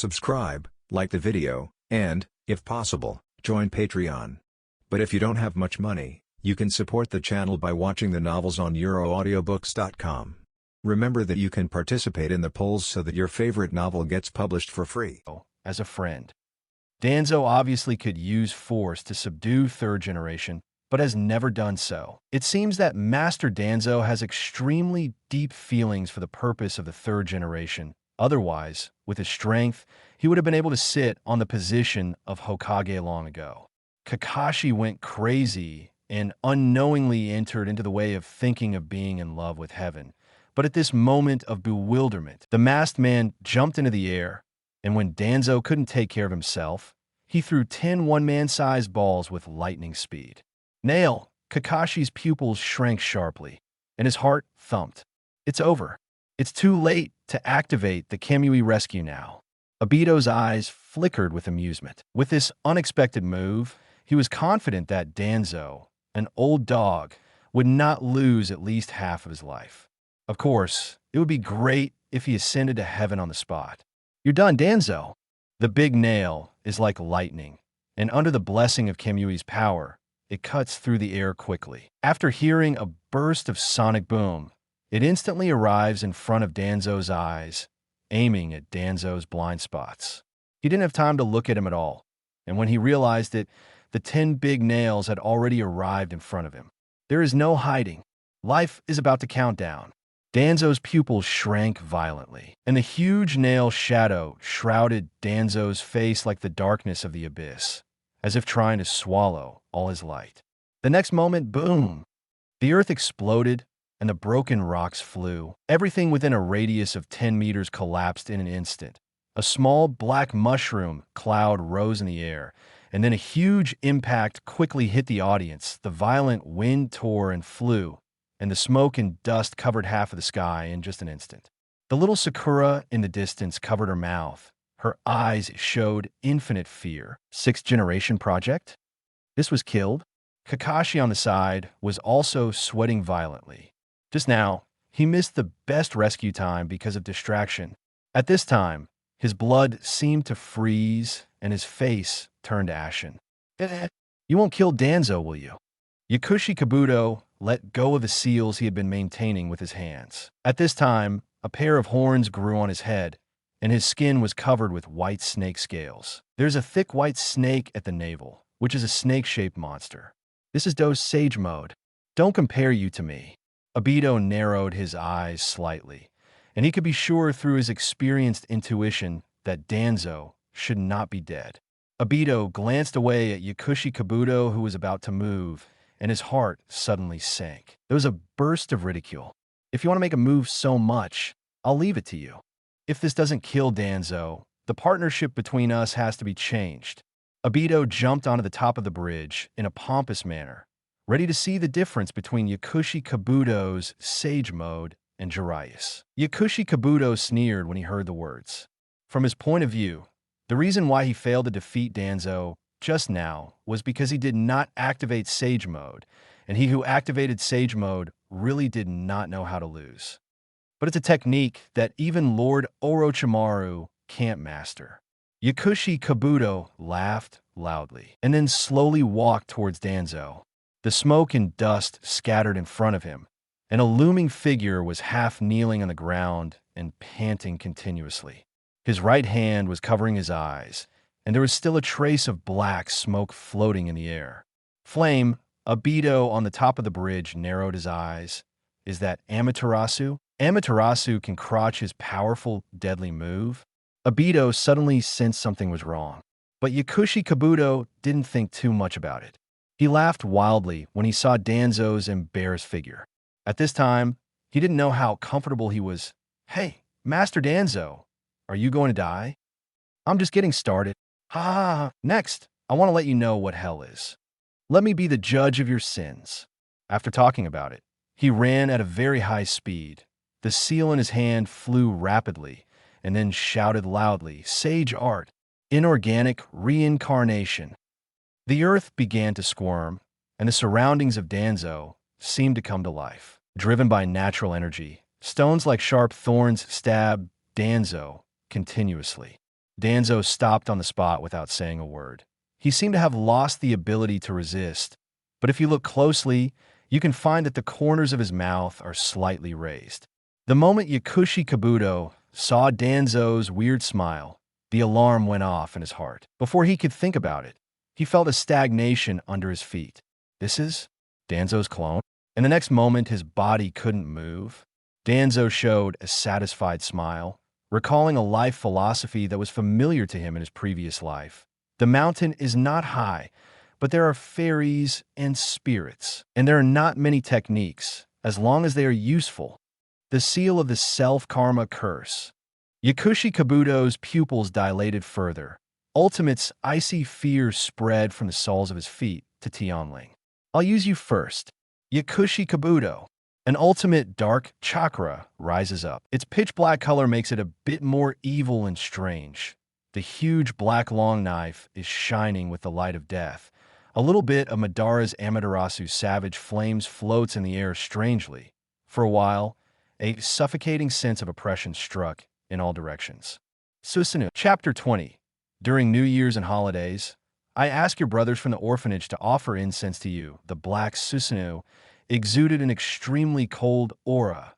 subscribe, like the video, and, if possible, join Patreon. But if you don't have much money, you can support the channel by watching the novels on euroaudiobooks.com. Remember that you can participate in the polls so that your favorite novel gets published for free. As a friend, Danzo obviously could use force to subdue third generation, but has never done so. It seems that Master Danzo has extremely deep feelings for the purpose of the third generation. Otherwise, with his strength, he would have been able to sit on the position of Hokage long ago. Kakashi went crazy and unknowingly entered into the way of thinking of being in love with heaven. But at this moment of bewilderment, the masked man jumped into the air, and when Danzo couldn't take care of himself, he threw 10 one-man-sized balls with lightning speed. Nail! Kakashi's pupils shrank sharply, and his heart thumped. It's over. It's too late to activate the Kamui rescue now. Obito's eyes flickered with amusement. With this unexpected move, he was confident that Danzo, an old dog, would not lose at least half of his life. Of course, it would be great if he ascended to heaven on the spot. You're done, Danzo. The big nail is like lightning, and under the blessing of Kamui's power, it cuts through the air quickly. After hearing a burst of sonic boom, it instantly arrives in front of Danzo's eyes, aiming at Danzo's blind spots. He didn't have time to look at him at all, and when he realized it, the 10 big nails had already arrived in front of him. There is no hiding. Life is about to count down. Danzo's pupils shrank violently, and the huge nail shadow shrouded Danzo's face like the darkness of the abyss, as if trying to swallow all his light. The next moment, boom! The earth exploded, and the broken rocks flew. Everything within a radius of 10 meters collapsed in an instant. A small black mushroom cloud rose in the air, and then a huge impact quickly hit the audience. The violent wind tore and flew, and the smoke and dust covered half of the sky in just an instant. The little Sakura in the distance covered her mouth. Her eyes showed infinite fear. Sixth generation project? This was killed? Kakashi on the side was also sweating violently. Just now, he missed the best rescue time because of distraction. At this time, his blood seemed to freeze and his face turned ashen. You won't kill Danzo, will you? Yakushi Kabuto let go of the seals he had been maintaining with his hands. At this time, a pair of horns grew on his head, and his skin was covered with white snake scales. There's a thick white snake at the navel, which is a snake-shaped monster. This is Do's Sage Mode. Don't compare you to me. Obito narrowed his eyes slightly, and he could be sure through his experienced intuition that Danzo should not be dead. Obito glanced away at Yakushi Kabuto, who was about to move, and his heart suddenly sank. There was a burst of ridicule. If you want to make a move so much, I'll leave it to you. If this doesn't kill Danzo, the partnership between us has to be changed. Obito jumped onto the top of the bridge in a pompous manner, ready to see the difference between Yakushi Kabuto's Sage Mode and Jiraiya's. Yakushi Kabuto sneered when he heard the words. From his point of view, the reason why he failed to defeat Danzo just now was because he did not activate Sage Mode, and he who activated Sage Mode really did not know how to lose. But it's a technique that even Lord Orochimaru can't master. Yakushi Kabuto laughed loudly, and then slowly walked towards Danzo. The smoke and dust scattered in front of him, and a looming figure was half kneeling on the ground and panting continuously. His right hand was covering his eyes, and there was still a trace of black smoke floating in the air. Flame, Obito on the top of the bridge, narrowed his eyes. Is that Amaterasu? Amaterasu can crotch his powerful, deadly move? Obito suddenly sensed something was wrong, but Yakushi Kabuto didn't think too much about it. He laughed wildly when he saw Danzo's embarrassed figure. At this time, he didn't know how comfortable he was. Hey, Master Danzo, are you going to die? I'm just getting started. Next, I want to let you know what hell is. Let me be the judge of your sins. After talking about it, he ran at a very high speed. The seal in his hand flew rapidly, and then shouted loudly, Sage Art, Inorganic Reincarnation. The earth began to squirm, and the surroundings of Danzo seemed to come to life. Driven by natural energy, stones like sharp thorns stabbed Danzo continuously. Danzo stopped on the spot without saying a word. He seemed to have lost the ability to resist, but if you look closely, you can find that the corners of his mouth are slightly raised. The moment Yakushi Kabuto saw Danzo's weird smile, the alarm went off in his heart. Before he could think about it, he felt a stagnation under his feet. This is Danzo's clone? In the next moment, his body couldn't move. Danzo showed a satisfied smile, recalling a life philosophy that was familiar to him in his previous life. The mountain is not high, but there are fairies and spirits, and there are not many techniques, as long as they are useful. The seal of the self-karma curse. Yakushi Kabuto's pupils dilated further. Ultimate's icy fear spread from the soles of his feet to Tianling. I'll use you first. Yakushi Kabuto. An ultimate dark chakra rises up. Its pitch-black color makes it a bit more evil and strange. The huge black long knife is shining with the light of death. A little bit of Madara's Amaterasu's savage flames floats in the air strangely. For a while, a suffocating sense of oppression struck in all directions. Susanoo. Chapter 20. During New Year's and holidays, I ask your brothers from the orphanage to offer incense to you. The black Susanoo exuded an extremely cold aura,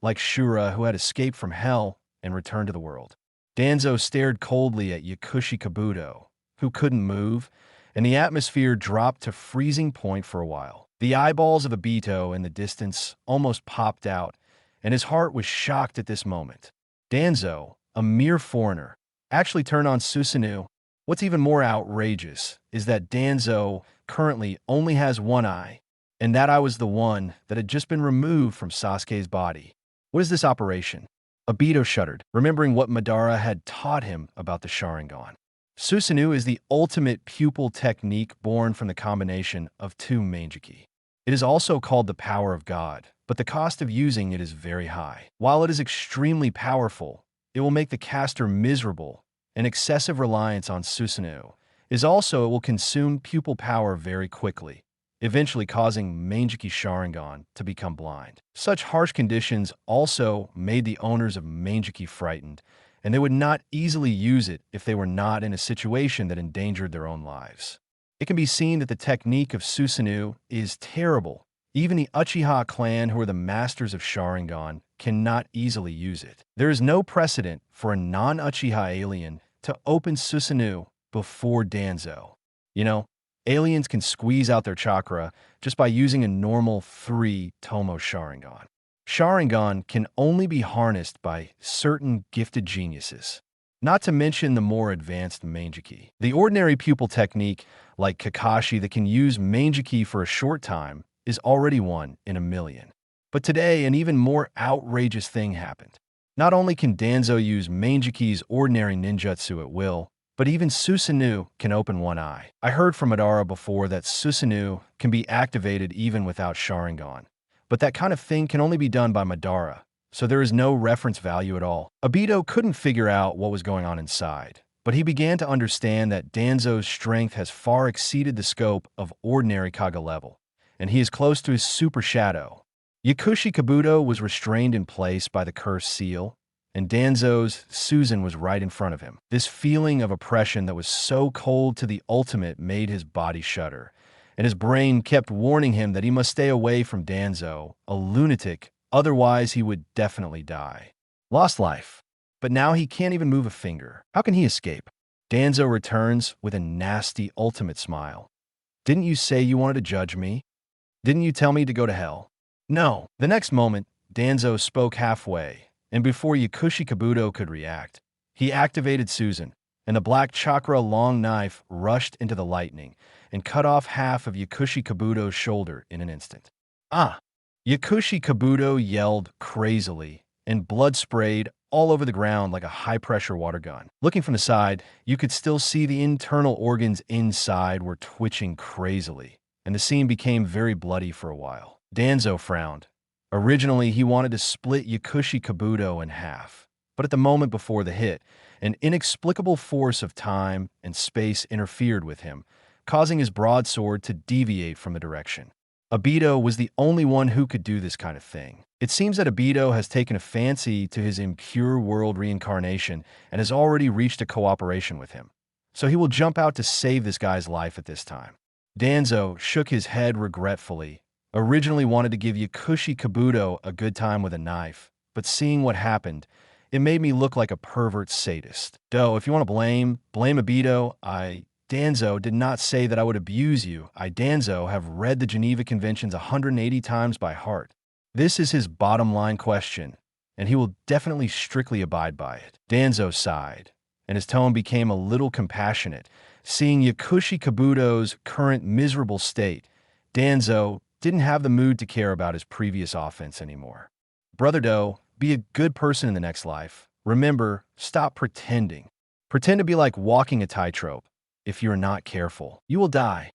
like Shura who had escaped from hell and returned to the world. Danzo stared coldly at Yakushi Kabuto, who couldn't move, and the atmosphere dropped to freezing point for a while. The eyeballs of Obito in the distance almost popped out, and his heart was shocked at this moment. Danzo, a mere foreigner, actually turned on Susanoo. What's even more outrageous is that Danzo currently only has one eye, and that eye was the one that had just been removed from Sasuke's body. What is this operation? Obito shuddered, remembering what Madara had taught him about the Sharingan. Susanoo is the ultimate pupil technique born from the combination of two Mangekyo. It is also called the power of God, but the cost of using it is very high. While it is extremely powerful, it will make the caster miserable, and excessive reliance on Susanoo is also it will consume pupil power very quickly, eventually causing Mangekyo Sharingan to become blind. Such harsh conditions also made the owners of Mangekyo frightened, and they would not easily use it if they were not in a situation that endangered their own lives. It can be seen that the technique of Susanoo is terrible. Even the Uchiha clan, who are the masters of Sharingan, cannot easily use it. There is no precedent for a non-Uchiha alien to open Susanoo before Danzo. You know, aliens can squeeze out their chakra just by using a normal 3 Tomo Sharingan. Sharingan can only be harnessed by certain gifted geniuses, not to mention the more advanced Mangekyo. The ordinary pupil technique, like Kakashi that can use Mangekyo for a short time, is already 1 in a million. But today, an even more outrageous thing happened. Not only can Danzo use Mangekyo's ordinary ninjutsu at will, but even Susanoo can open one eye. I heard from Madara before that Susanoo can be activated even without Sharingan, but that kind of thing can only be done by Madara, so there is no reference value at all. Obito couldn't figure out what was going on inside, but he began to understand that Danzo's strength has far exceeded the scope of ordinary Kaga level, and he is close to his super shadow. Yakushi Kabuto was restrained in place by the cursed seal, and Danzo's Susan was right in front of him. This feeling of oppression that was so cold to the ultimate made his body shudder, and his brain kept warning him that he must stay away from Danzo, a lunatic, otherwise he would definitely die. Lost life. But now he can't even move a finger. How can he escape? Danzo returns with a nasty ultimate smile. Didn't you say you wanted to judge me? Didn't you tell me to go to hell? No. The next moment, Danzo spoke halfway, and before Yakushi Kabuto could react, he activated Susan, and the black chakra long knife rushed into the lightning and cut off half of Yakushi Kabuto's shoulder in an instant. Ah! Yakushi Kabuto yelled crazily, and blood sprayed all over the ground like a high-pressure water gun. Looking from the side, you could still see the internal organs inside were twitching crazily, and the scene became very bloody for a while. Danzo frowned. Originally, he wanted to split Yakushi Kabuto in half, but at the moment before the hit, an inexplicable force of time and space interfered with him, causing his broadsword to deviate from the direction. Obito was the only one who could do this kind of thing. It seems that Obito has taken a fancy to his impure world reincarnation and has already reached a cooperation with him. So he will jump out to save this guy's life at this time. Danzo shook his head regretfully. Originally wanted to give Yakushi Kabuto a good time with a knife, but seeing what happened, it made me look like a pervert sadist. Though, if you want to blame Obito, Danzo did not say that I would abuse you. Danzo have read the Geneva Conventions 180 times by heart. This is his bottom line question, and he will definitely strictly abide by it. Danzo sighed, and his tone became a little compassionate. Seeing Yakushi Kabuto's current miserable state, Danzo didn't have the mood to care about his previous offense anymore. Brother Do, be a good person in the next life. Remember, stop pretending. Pretend to be like walking a tightrope. If you're not careful, you will die.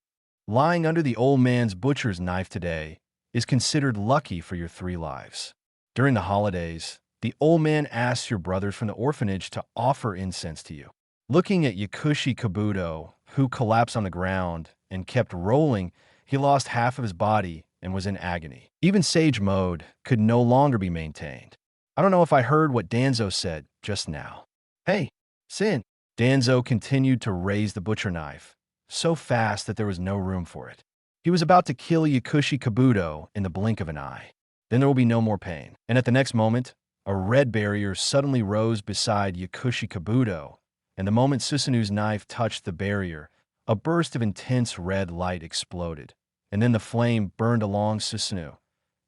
Lying under the old man's butcher's knife today is considered lucky for your 3 lives. During the holidays, the old man asks your brothers from the orphanage to offer incense to you. Looking at Yakushi Kabuto, who collapsed on the ground and kept rolling, he lost half of his body and was in agony. Even Sage Mode could no longer be maintained. I don't know if I heard what Danzo said just now. Hey, Sin. Danzo continued to raise the butcher knife, so fast that there was no room for it. He was about to kill Yakushi Kabuto in the blink of an eye. Then there will be no more pain. And at the next moment, a red barrier suddenly rose beside Yakushi Kabuto, and the moment Susanu's knife touched the barrier, a burst of intense red light exploded, and then the flame burned along Susanu.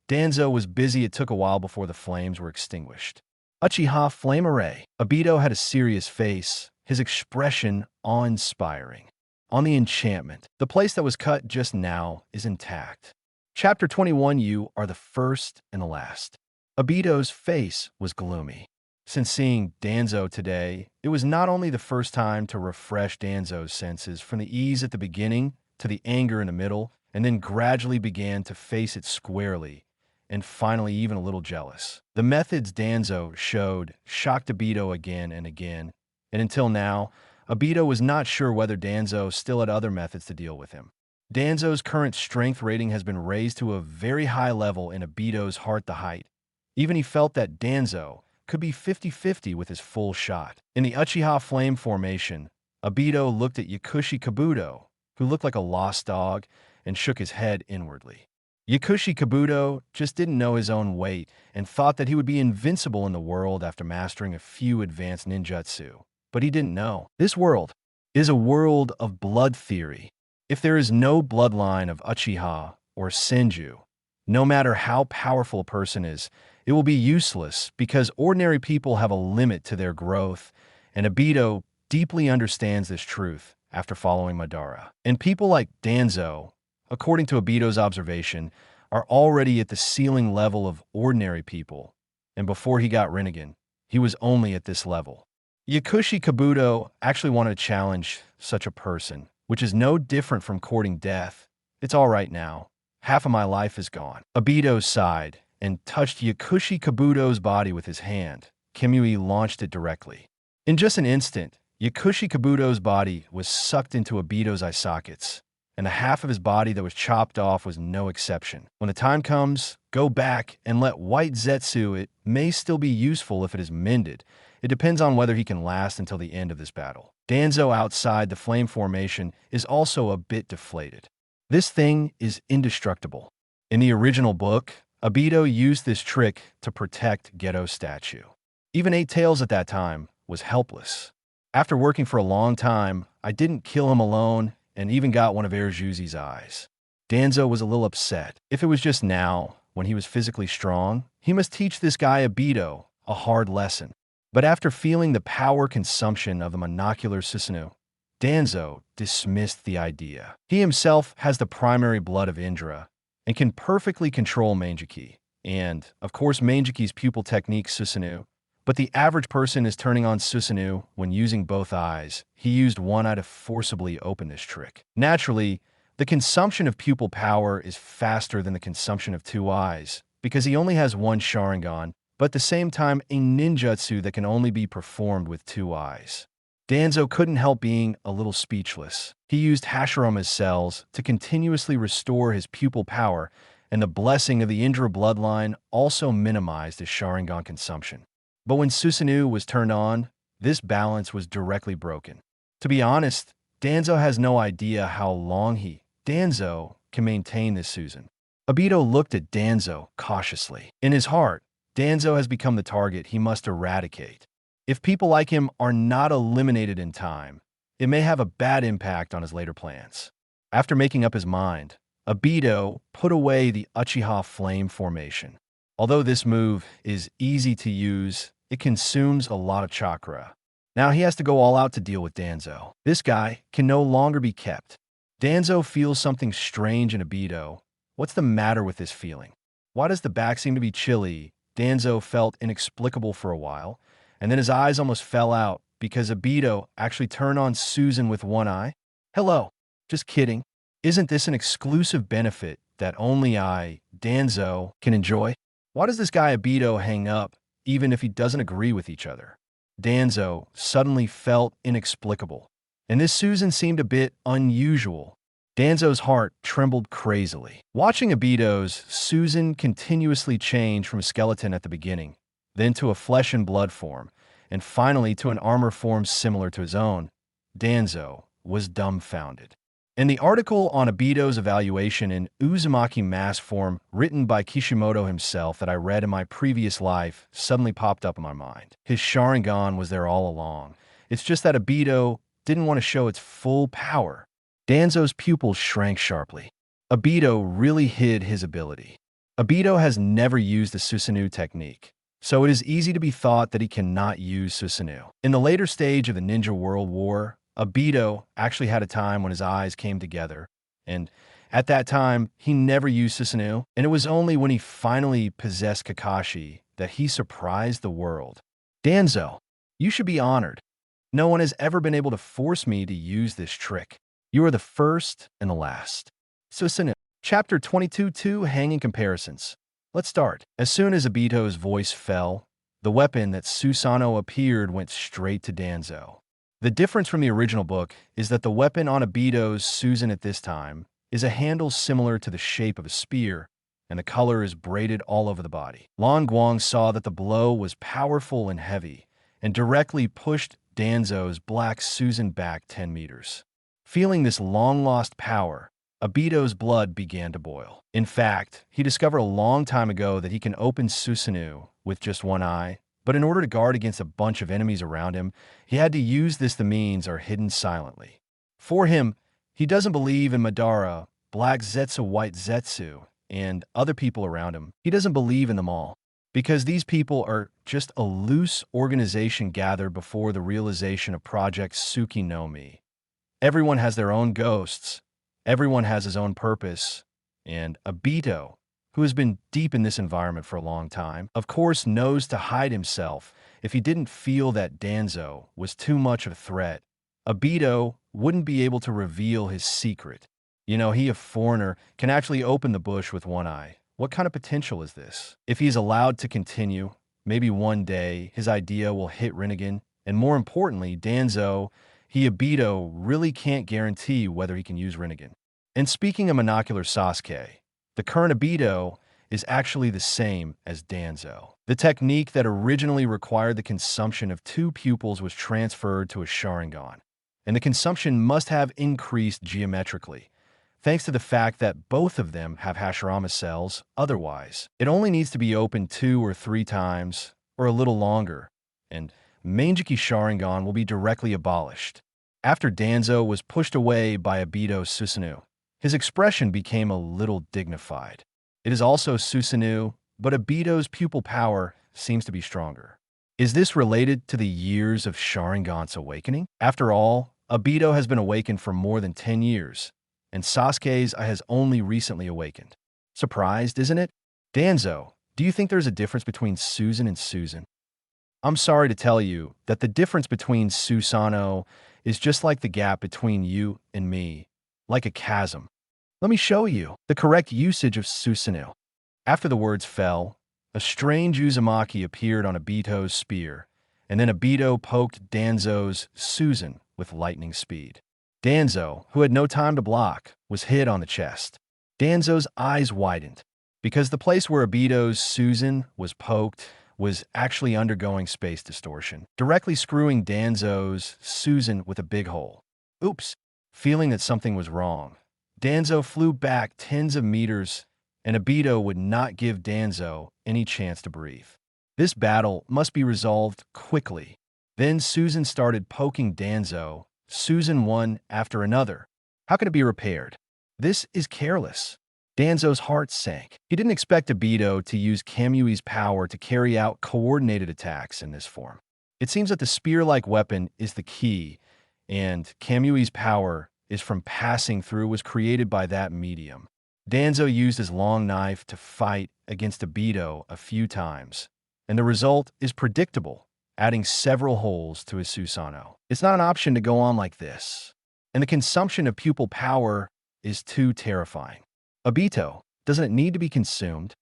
Danzo was busy. It took a while before the flames were extinguished. Uchiha Flame Array. Obito had a serious face, his expression awe-inspiring. On the enchantment, the place that was cut just now is intact. Chapter 21. You are the first and the last. Obito's face was gloomy. Since seeing Danzo today, it was not only the first time to refresh Danzo's senses from the ease at the beginning to the anger in the middle, and then gradually began to face it squarely, and finally even a little jealous. The methods Danzo showed shocked Obito again and again, and until now, Obito was not sure whether Danzo still had other methods to deal with him. Danzo's current strength rating has been raised to a very high level in Obito's heart the height. Even he felt that Danzo could be 50-50 with his full shot. In the Uchiha Flame formation, Obito looked at Yakushi Kabuto, who looked like a lost dog, and shook his head inwardly. Yakushi Kabuto just didn't know his own weight and thought that he would be invincible in the world after mastering a few advanced ninjutsu. But he didn't know. This world is a world of blood theory. If there is no bloodline of Uchiha or Senju, no matter how powerful a person is, it will be useless because ordinary people have a limit to their growth, and Obito deeply understands this truth after following Madara. And people like Danzo, according to Obito's observation, are already at the ceiling level of ordinary people, and before he got Rinnegan, he was only at this level. Yakushi Kabuto actually wanted to challenge such a person, which is no different from courting death. It's all right now. Half of my life is gone. Obito sighed and touched Yakushi Kabuto's body with his hand. Kimui launched it directly. In just an instant, Yakushi Kabuto's body was sucked into Obito's eye sockets, and the half of his body that was chopped off was no exception. When the time comes, go back and let White Zetsu. It may still be useful if it is mended. It depends on whether he can last until the end of this battle. Danzo outside the flame formation is also a bit deflated. This thing is indestructible. In the original book, Obito used this trick to protect Geto's statue. Even Eight Tails at that time was helpless. After working for a long time, I didn't kill him alone and even got one of Erjuzi's eyes. Danzo was a little upset. If it was just now, when he was physically strong, he must teach this guy Obito a hard lesson. But after feeling the power consumption of the monocular Susanoo, Danzo dismissed the idea. He himself has the primary blood of Indra and can perfectly control Mangekyo, and, of course, Mangekyou's pupil technique Susanoo. But the average person is turning on Susanoo when using both eyes. He used one eye to forcibly open this trick. Naturally, the consumption of pupil power is faster than the consumption of 2 eyes, because he only has 1 Sharingan, but at the same time a ninjutsu that can only be performed with 2 eyes. Danzo couldn't help being a little speechless. He used Hashiroma's cells to continuously restore his pupil power, and the blessing of the Indra bloodline also minimized his Sharingan consumption. But when Susanoo was turned on, this balance was directly broken. To be honest, Danzo has no idea how long Danzo, can maintain this Susan. Obito looked at Danzo cautiously. In his heart, Danzo has become the target he must eradicate. If people like him are not eliminated in time, it may have a bad impact on his later plans. After making up his mind, Obito put away the Uchiha Flame formation. Although this move is easy to use, it consumes a lot of chakra. Now he has to go all out to deal with Danzo. This guy can no longer be kept. Danzo feels something strange in Obito. What's the matter with this feeling? Why does the back seem to be chilly? Danzo felt inexplicable for a while, and then his eyes almost fell out because Obito actually turned on Susan with one eye. Hello. Just kidding. Isn't this an exclusive benefit that only I, Danzo, can enjoy? Why does this guy Obito hang up even if he doesn't agree with each other? Danzo suddenly felt inexplicable, and this Susan seemed a bit unusual. Danzo's heart trembled crazily. Watching Obito's Susan continuously change from a skeleton at the beginning, then to a flesh and blood form, and finally to an armor form similar to his own, Danzo was dumbfounded. In the article on Obito's evaluation in Uzumaki mass form written by Kishimoto himself that I read in my previous life suddenly popped up in my mind. His Sharingan was there all along. It's just that Obito didn't want to show its full power. Danzo's pupils shrank sharply. Obito really hid his ability. Obito has never used the Susanoo technique, so it is easy to be thought that he cannot use Susanoo. In the later stage of the Ninja World War, Obito actually had a time when his eyes came together, and at that time, he never used Susanoo, and it was only when he finally possessed Kakashi that he surprised the world. Danzo, you should be honored. No one has ever been able to force me to use this trick. You are the first and the last. Susanoo. Chapter 22-2 Hanging Comparisons. Let's start. As soon as Obito's voice fell, the weapon that Susanoo appeared went straight to Danzo. The difference from the original book is that the weapon on Obito's Susan at this time is a handle similar to the shape of a spear, and the color is braided all over the body. Lan Guang saw that the blow was powerful and heavy, and directly pushed Danzo's black Susan back 10 meters. Feeling this long-lost power, Obito's blood began to boil. In fact, he discovered a long time ago that he can open Susanoo with just one eye, but in order to guard against a bunch of enemies around him, he had to use this. The means are hidden silently. For him, he doesn't believe in Madara, Black Zetsu, White Zetsu, and other people around him. He doesn't believe in them all, because these people are just a loose organization gathered before the realization of Project Suki no Mi. Everyone has their own ghosts, everyone has his own purpose, and Obito, who has been deep in this environment for a long time, of course knows to hide himself if he didn't feel that Danzo was too much of a threat. Obito wouldn't be able to reveal his secret. You know, he, a foreigner, can actually open the bush with one eye. What kind of potential is this? If he's allowed to continue, maybe one day his idea will hit Rinnegan, and more importantly, Danzo, Obito really can't guarantee whether he can use Rinnegan. And speaking of monocular Sasuke, the current Obito is actually the same as Danzo. The technique that originally required the consumption of 2 pupils was transferred to a Sharingan, and the consumption must have increased geometrically, thanks to the fact that both of them have Hashirama cells. Otherwise, it only needs to be opened 2 or 3 times, or a little longer, and Mangekyo Sharingan will be directly abolished. After Danzo was pushed away by Obito's Susanoo, his expression became a little dignified. It is also Susanoo, but Obito's pupil power seems to be stronger. Is this related to the years of Sharingan's awakening? After all, Obito has been awakened for more than 10 years, and Sasuke's has only recently awakened. Surprised, isn't it? Danzo, do you think there's a difference between Susan and Susan? I'm sorry to tell you that the difference between Susanoo is just like the gap between you and me, like a chasm. Let me show you the correct usage of Susanoo. After the words fell, a strange Uzumaki appeared on Obito's spear, and then Obito poked Danzo's Susan with lightning speed. Danzo, who had no time to block, was hit on the chest. Danzo's eyes widened, because the place where Obito's Susan was poked was actually undergoing space distortion, directly screwing Danzo's Susan with a big hole. Oops! Feeling that something was wrong, Danzo flew back tens of meters, and Obito would not give Danzo any chance to breathe. This battle must be resolved quickly. Then Susan started poking Danzo, Susan one after another. How can it be repaired? This is careless. Danzo's heart sank. He didn't expect Obito to use Kamui's power to carry out coordinated attacks in this form. It seems that the spear-like weapon is the key, and Kamui's power is from passing through was created by that medium. Danzo used his long knife to fight against Obito a few times, and the result is predictable, adding several holes to his Susanoo. It's not an option to go on like this, and the consumption of pupil power is too terrifying. Obito, doesn't it need to be consumed?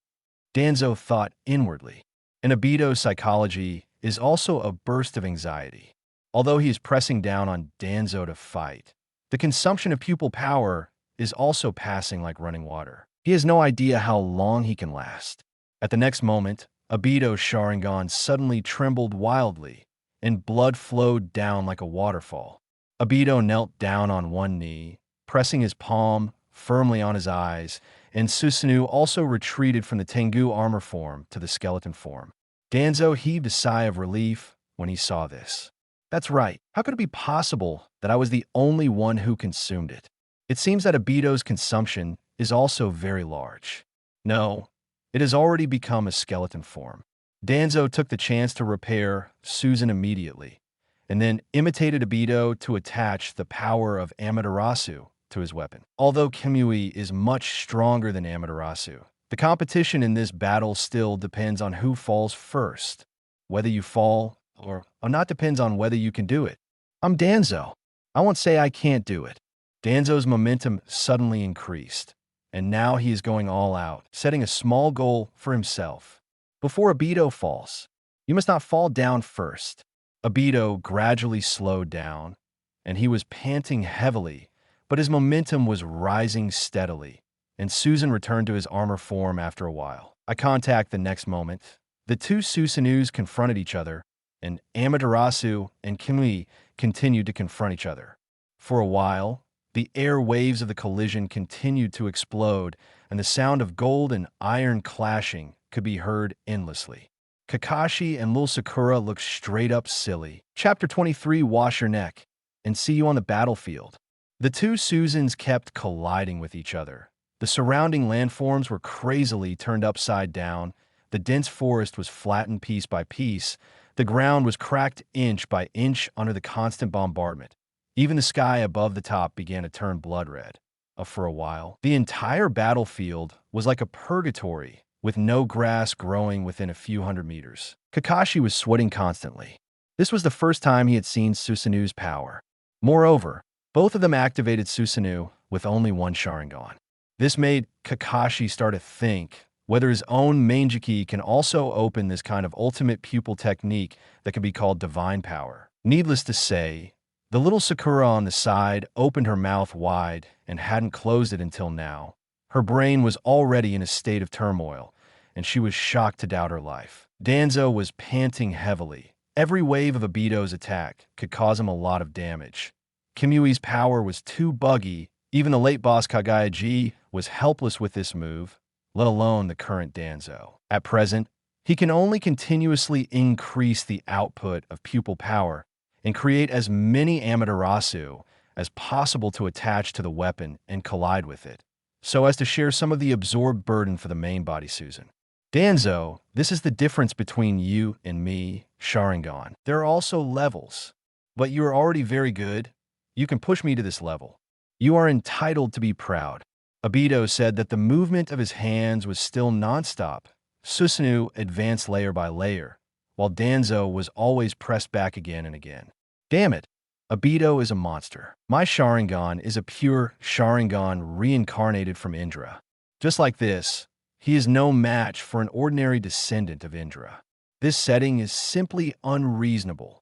Danzo thought inwardly, and Obito's psychology is also a burst of anxiety. Although he is pressing down on Danzo to fight, the consumption of pupil power is also passing like running water. He has no idea how long he can last. At the next moment, Obito's Sharingan suddenly trembled wildly, and blood flowed down like a waterfall. Obito knelt down on one knee, pressing his palm firmly on his eyes, and Susanoo also retreated from the Tengu armor form to the skeleton form. Danzo heaved a sigh of relief when he saw this. That's right. How could it be possible that I was the only one who consumed it? It seems that Obito's consumption is also very large. No, it has already become a skeleton form. Danzo took the chance to repair Susan immediately, and then imitated Obito to attach the power of Amaterasu to his weapon. Although Kamui is much stronger than Amaterasu, the competition in this battle still depends on who falls first. Whether you fall or not depends on whether you can do it. I'm Danzo. I won't say I can't do it. Danzo's momentum suddenly increased, and now he is going all out, setting a small goal for himself. Before Obito falls, you must not fall down first. Obito gradually slowed down, and he was panting heavily, but his momentum was rising steadily, and Susan returned to his armor form after a while. Eye contact the next moment. The two Susanoos confronted each other, and Amaterasu and Kamui continued to confront each other. For a while, the air waves of the collision continued to explode, and the sound of gold and iron clashing could be heard endlessly. Kakashi and Lil Sakura looked straight up silly. Chapter 23, Wash Your Neck, and see you on the battlefield. The two Susans kept colliding with each other. The surrounding landforms were crazily turned upside down, the dense forest was flattened piece by piece, the ground was cracked inch by inch under the constant bombardment. Even the sky above the top began to turn blood red. For a while, the entire battlefield was like a purgatory, with no grass growing within a few hundred meters. Kakashi was sweating constantly. This was the first time he had seen Susanoo's power. Moreover, both of them activated Susanoo with only one Sharingan. This made Kakashi start to think whether his own Mangekyo can also open this kind of ultimate pupil technique that can be called divine power. Needless to say, the little Sakura on the side opened her mouth wide and hadn't closed it until now. Her brain was already in a state of turmoil, and she was shocked to doubt her life. Danzo was panting heavily. Every wave of Obito's attack could cause him a lot of damage. Kimui's power was too buggy. Even the late boss Kagayaji was helpless with this move, let alone the current Danzo. At present, he can only continuously increase the output of pupil power and create as many Amaterasu as possible to attach to the weapon and collide with it, so as to share some of the absorbed burden for the main body Susan. Danzo, this is the difference between you and me, Sharingan. There are also levels, but you are already very good. You can push me to this level. You are entitled to be proud. Obito said that the movement of his hands was still nonstop. Susanoo advanced layer by layer, while Danzo was always pressed back again and again. Damn it, Obito is a monster. My Sharingan is a pure Sharingan reincarnated from Indra. Just like this, he is no match for an ordinary descendant of Indra. This setting is simply unreasonable.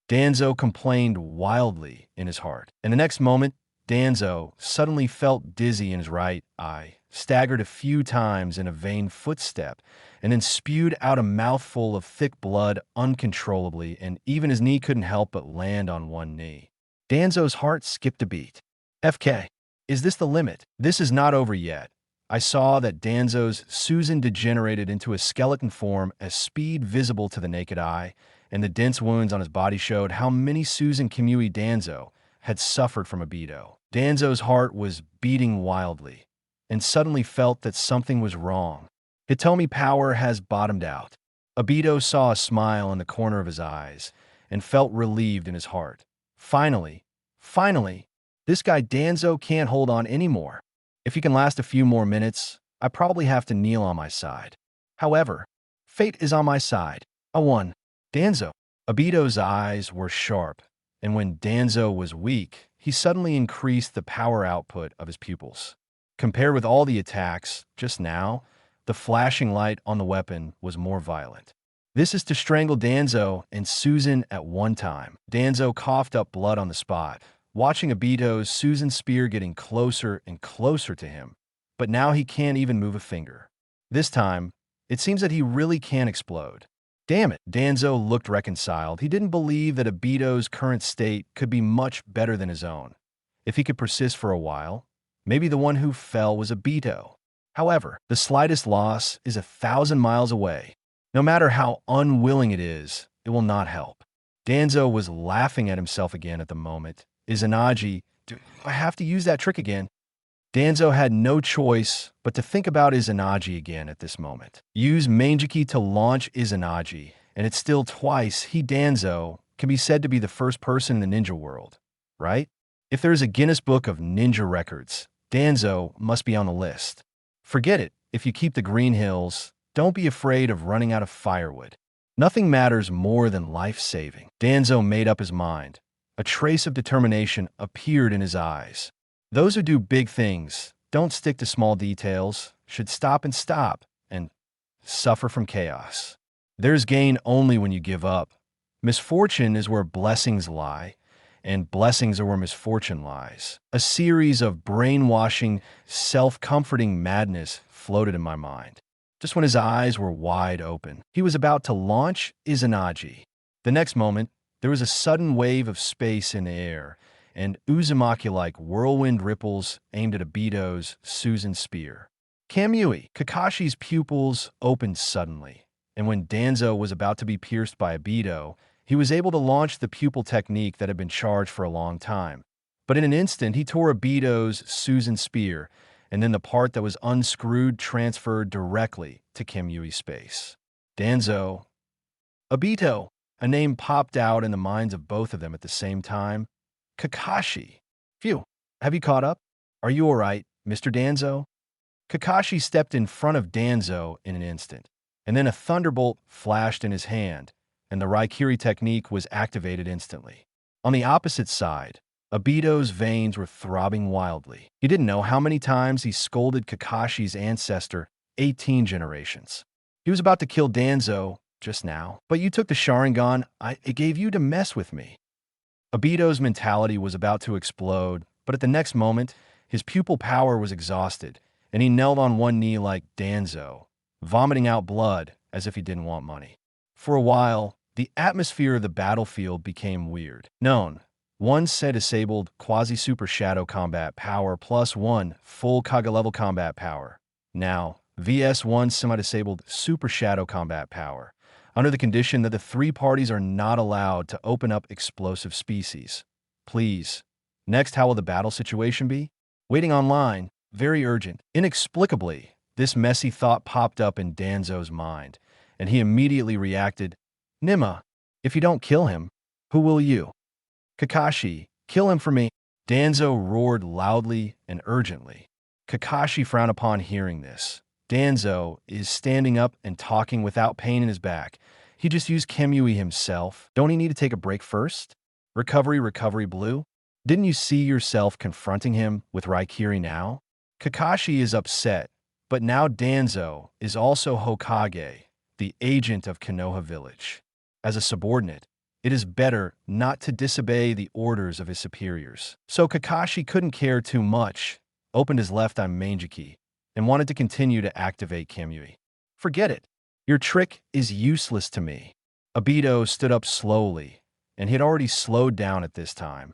Danzo complained wildly in his heart. And the next moment, Danzo suddenly felt dizzy in his right eye, staggered a few times in a vain footstep, and then spewed out a mouthful of thick blood uncontrollably, and even his knee couldn't help but land on one knee. Danzo's heart skipped a beat. FK, is this the limit? This is not over yet. I saw that Danzo's Susan degenerated into a skeleton form as speed visible to the naked eye, and the dense wounds on his body showed how many Susan Kimui Danzo had suffered from Obito. Danzo's heart was beating wildly, and suddenly felt that something was wrong. Hitomi power has bottomed out. Obito saw a smile in the corner of his eyes, and felt relieved in his heart. Finally, this guy Danzo can't hold on anymore. If he can last a few more minutes, I probably have to kneel on my side. However, fate is on my side. I won. Danzo. Obito's eyes were sharp, and when Danzo was weak, he suddenly increased the power output of his pupils. Compared with all the attacks just now, the flashing light on the weapon was more violent. This is to strangle Danzo and Susan at one time. Danzo coughed up blood on the spot, watching Obito's Susan spear getting closer and closer to him, but now he can't even move a finger. This time, it seems that he really can explode. Damn it, Danzo looked reconciled. He didn't believe that Obito's current state could be much better than his own. If he could persist for a while, maybe the one who fell was Obito. However, the slightest loss is 1,000 miles away. No matter how unwilling it is, it will not help. Danzo was laughing at himself again at the moment. Izanagi, do I have to use that trick again? Danzo had no choice but to think about Izanagi again at this moment. Use Mangekyo to launch Izanagi, and it's still twice he, Danzo, can be said to be the first person in the ninja world, right? If there's a Guinness Book of Ninja Records, Danzo must be on the list. Forget it, if you keep the Green Hills, don't be afraid of running out of firewood. Nothing matters more than life-saving. Danzo made up his mind. A trace of determination appeared in his eyes. Those who do big things, don't stick to small details, should stop, and suffer from chaos. There's gain only when you give up. Misfortune is where blessings lie, and blessings are where misfortune lies. A series of brainwashing, self-comforting madness floated in my mind. Just when his eyes were wide open, he was about to launch Izanagi. The next moment, there was a sudden wave of space in the air, and Uzumaki-like whirlwind ripples aimed at Obito's Susan spear. Kamui, Kakashi's pupils opened suddenly, and when Danzo was about to be pierced by Obito, he was able to launch the pupil technique that had been charged for a long time. But in an instant, he tore Obito's Susan spear, and then the part that was unscrewed transferred directly to Kamui's space. Danzo. Obito. A name popped out in the minds of both of them at the same time. Kakashi. Phew. Have you caught up? Are you all right, Mr. Danzo? Kakashi stepped in front of Danzo in an instant, and then a thunderbolt flashed in his hand, and the Raikiri technique was activated instantly. On the opposite side, Obito's veins were throbbing wildly. He didn't know how many times he scolded Kakashi's ancestor 18 generations. He was about to kill Danzo just now, but you took the Sharingan it gave you to mess with me. Obito's mentality was about to explode, but at the next moment, his pupil power was exhausted, and he knelt on one knee like Danzo, vomiting out blood as if he didn't want money. For a while, the atmosphere of the battlefield became weird. Known. 1 set disabled quasi-super shadow combat power plus 1 full Kage-level combat power. Now, VS1 semi-disabled super shadow combat power, under the condition that the 3 parties are not allowed to open up explosive species. Please. Next, how will the battle situation be? Waiting online. Very urgent. Inexplicably, this messy thought popped up in Danzo's mind, and he immediately reacted, Nima, if you don't kill him, who will you? Kakashi, kill him for me. Danzo roared loudly and urgently. Kakashi frowned upon hearing this. Danzo is standing up and talking without pain in his back. He just used Kamui himself. Don't he need to take a break first? Recovery, Blue? Didn't you see yourself confronting him with Raikiri now? Kakashi is upset, but now Danzo is also Hokage. the agent of Konoha village. As a subordinate, it is better not to disobey the orders of his superiors. So Kakashi couldn't care too much, opened his left eye Mangekyo, and wanted to continue to activate Kamui. Forget it. Your trick is useless to me. Obito stood up slowly, and he had already slowed down at this time,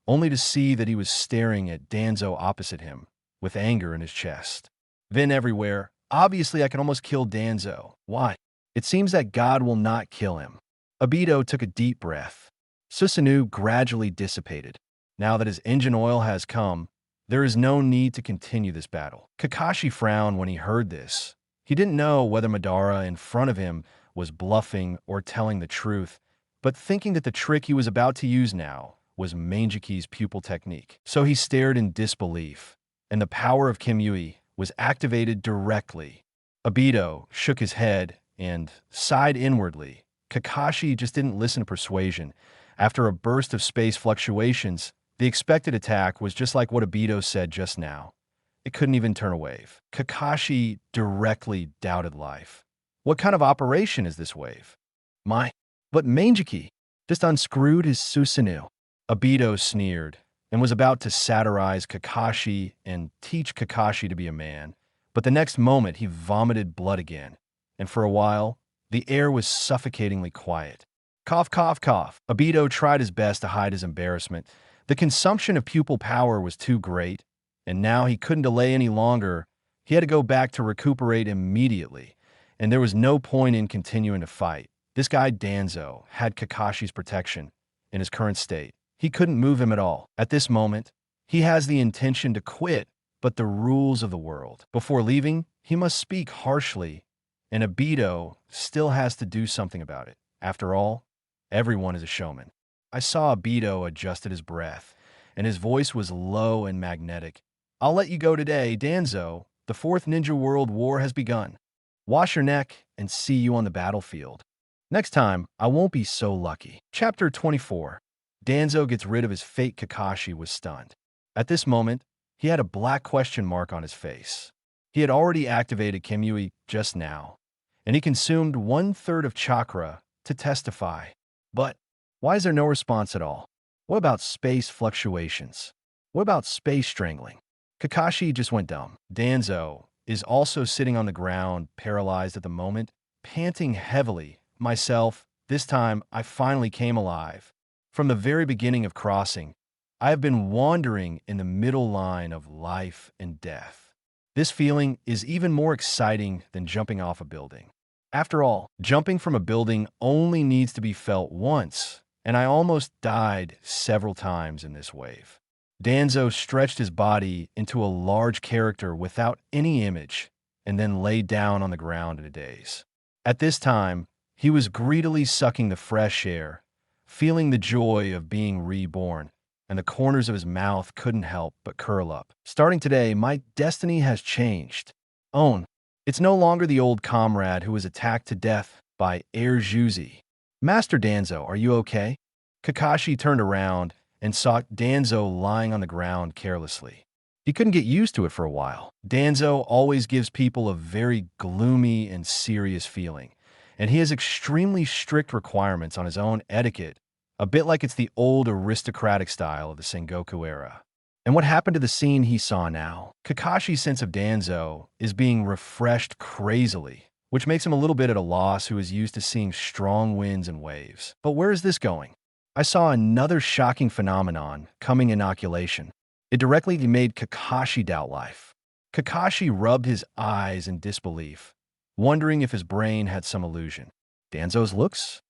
only to see that he was staring at Danzo opposite him, with anger in his chest. Then everywhere, obviously I can almost kill Danzo. Why? It seems that God will not kill him. Obito took a deep breath. Susanoo gradually dissipated. Now that his engine oil has come, there is no need to continue this battle. Kakashi frowned when he heard this. He didn't know whether Madara in front of him was bluffing or telling the truth, but thinking that the trick he was about to use now was Mangekyo's pupil technique. So he stared in disbelief, and the power of Kamui was activated directly. Obito shook his head and sighed inwardly. Kakashi just didn't listen to persuasion. After a burst of space fluctuations, the expected attack was just like what Obito said just now. It couldn't even turn a wave. Kakashi directly doubted life. What kind of operation is this wave? But Mangekyo just unscrewed his Susanoo. Obito sneered and was about to satirize Kakashi and teach Kakashi to be a man. But the next moment, he vomited blood again. And for a while, the air was suffocatingly quiet. Cough, cough, cough. Obito tried his best to hide his embarrassment. The consumption of pupil power was too great, and now he couldn't delay any longer. He had to go back to recuperate immediately, and there was no point in continuing to fight. This guy Danzo had Kakashi's protection in his current state. He couldn't move him at all. At this moment, he has the intention to quit, but the rules of the world. Before leaving, he must speak harshly, and Obito still has to do something about it. After all, everyone is a showman. I saw Obito adjusted his breath, and his voice was low and magnetic. I'll let you go today, Danzo. The Fourth Ninja World War has begun. Wash your neck and see you on the battlefield. Next time, I won't be so lucky. Chapter 24. Danzo gets rid of his fake Kakashi was stunned. At this moment, he had a black question mark on his face. He had already activated Kamui just now, and he consumed 1/3 of chakra to testify. But why is there no response at all? What about space fluctuations? What about space strangling? Kakashi just went dumb. Danzo is also sitting on the ground, paralyzed at the moment, panting heavily. Myself, this time I finally came alive. From the very beginning of crossing, I have been wandering in the middle line of life and death. This feeling is even more exciting than jumping off a building. After all, jumping from a building only needs to be felt once, and I almost died several times in this wave. Danzo stretched his body into a large character without any image, and then laid down on the ground in a daze. At this time, he was greedily sucking the fresh air, feeling the joy of being reborn, and the corners of his mouth couldn't help but curl up. Starting today, my destiny has changed. Own. It's no longer the old comrade who was attacked to death by Air Juzi. Master Danzo, are you okay? Kakashi turned around and saw Danzo lying on the ground carelessly. He couldn't get used to it for a while. Danzo always gives people a very gloomy and serious feeling, and he has extremely strict requirements on his own etiquette, a bit like it's the old aristocratic style of the Sengoku era. And what happened to the scene he saw now? Kakashi's sense of Danzo is being refreshed crazily, which makes him a little bit at a loss who is used to seeing strong winds and waves. But where is this going? I saw another shocking phenomenon coming inoculation. It directly made Kakashi doubt life. Kakashi rubbed his eyes in disbelief, wondering if his brain had some illusion. Danzo's looks?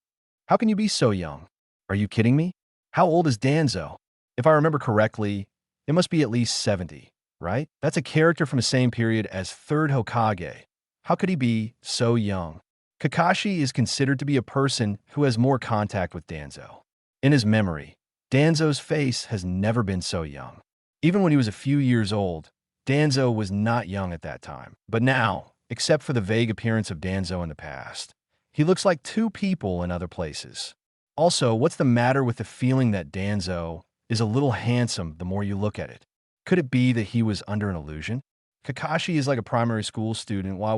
How can you be so young? Are you kidding me? How old is Danzo? If I remember correctly, it must be at least 70, right? That's a character from the same period as Third Hokage. How could he be so young? Kakashi is considered to be a person who has more contact with Danzo. In his memory, Danzo's face has never been so young. Even when he was a few years old, Danzo was not young at that time. But now, except for the vague appearance of Danzo in the past, he looks like two people in other places. Also, what's the matter with the feeling that Danzo is a little handsome the more you look at it? Could it be that he was under an illusion? Kakashi is like a primary school student. Why?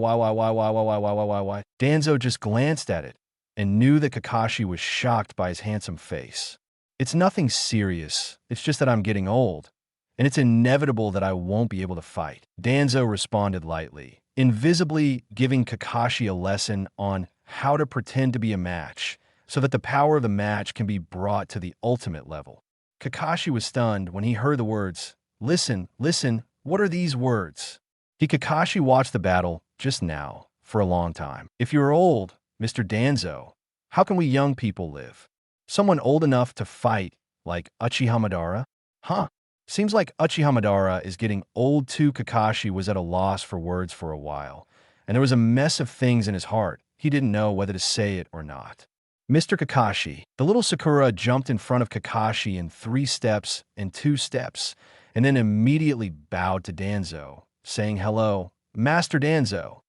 Danzo just glanced at it and knew that Kakashi was shocked by his handsome face. It's nothing serious. It's just that I'm getting old, and it's inevitable that I won't be able to fight. Danzo responded lightly, invisibly giving Kakashi a lesson on how to pretend to be a match so that the power of the match can be brought to the ultimate level. Kakashi was stunned when he heard the words, "Listen, listen, what are these words?" Kakashi watched the battle just now for a long time. "If you're old, Mr. Danzo, how can we young people live? Someone old enough to fight like Uchiha Madara? Huh? Seems like Uchiha Madara is getting old too." Kakashi was at a loss for words for a while, and there was a mess of things in his heart. He didn't know whether to say it or not. "Mr. Kakashi." The little Sakura jumped in front of Kakashi in 3 steps and 2 steps, and then immediately bowed to Danzo, saying, "Hello, Master Danzo."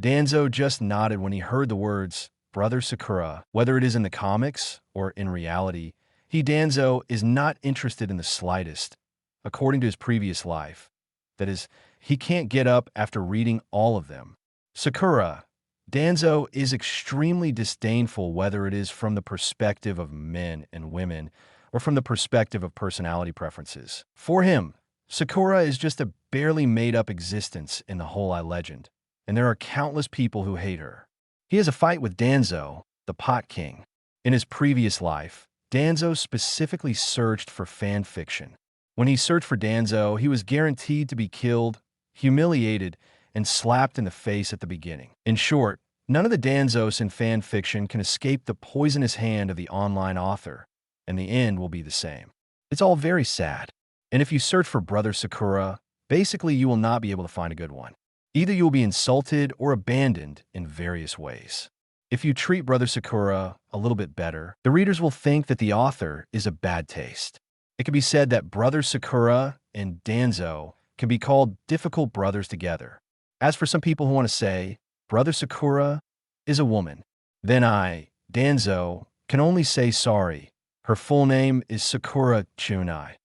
Danzo just nodded when he heard the words, "Brother Sakura." Whether it is in the comics or in reality, Danzo is not interested in the slightest. According to his previous life, that is, he can't get up after reading all of them. Sakura. Danzo is extremely disdainful, whether it is from the perspective of men and women or from the perspective of personality preferences. For him, Sakura is just a barely made-up existence in the whole legend, and there are countless people who hate her. He has a fight with Danzo, the Pot King. In his previous life, Danzo specifically searched for fan fiction. When he searched for Danzo, he was guaranteed to be killed, humiliated, and slapped in the face at the beginning. In short, none of the Danzos in fan fiction can escape the poisonous hand of the online author, and the end will be the same. It's all very sad. And if you search for Brother Sakura, basically you will not be able to find a good one. Either you will be insulted or abandoned in various ways. If you treat Brother Sakura a little bit better, the readers will think that the author is a bad taste. It can be said that Brother Sakura and Danzo can be called difficult brothers together. As for some people who want to say, Brother Sakura is a woman, then I, Danzo, can only say sorry. Her full name is Sakura Chunai.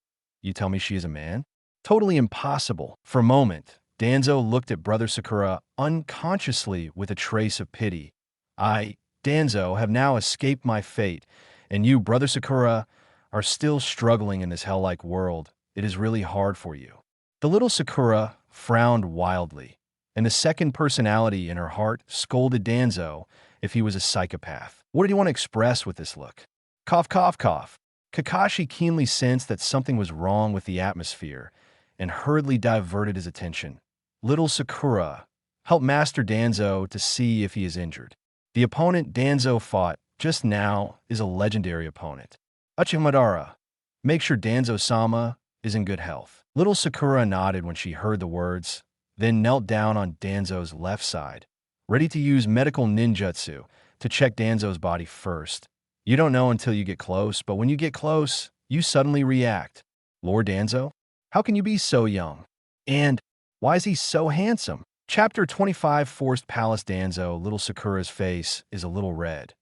You tell me she is a man? Totally impossible. For a moment, Danzo looked at Brother Sakura unconsciously with a trace of pity. I, Danzo, have now escaped my fate, and you, Brother Sakura, are still struggling in this hell-like world. It is really hard for you. The little Sakura frowned wildly, and the second personality in her heart scolded Danzo if he was a psychopath. What did he want to express with this look? Cough, cough, cough. Kakashi keenly sensed that something was wrong with the atmosphere and hurriedly diverted his attention. Little Sakura, help Master Danzo to see if he is injured. The opponent Danzo fought just now is a legendary opponent. Uchiha Madara, make sure Danzo-sama is in good health. Little Sakura nodded when she heard the words, then knelt down on Danzo's left side, ready to use medical ninjutsu to check Danzo's body first. You don't know until you get close, but when you get close, you suddenly react. Lord Danzo? How can you be so young? And why is he so handsome? Chapter 25 Forced Palace. Danzo, little Sakura's face is a little red.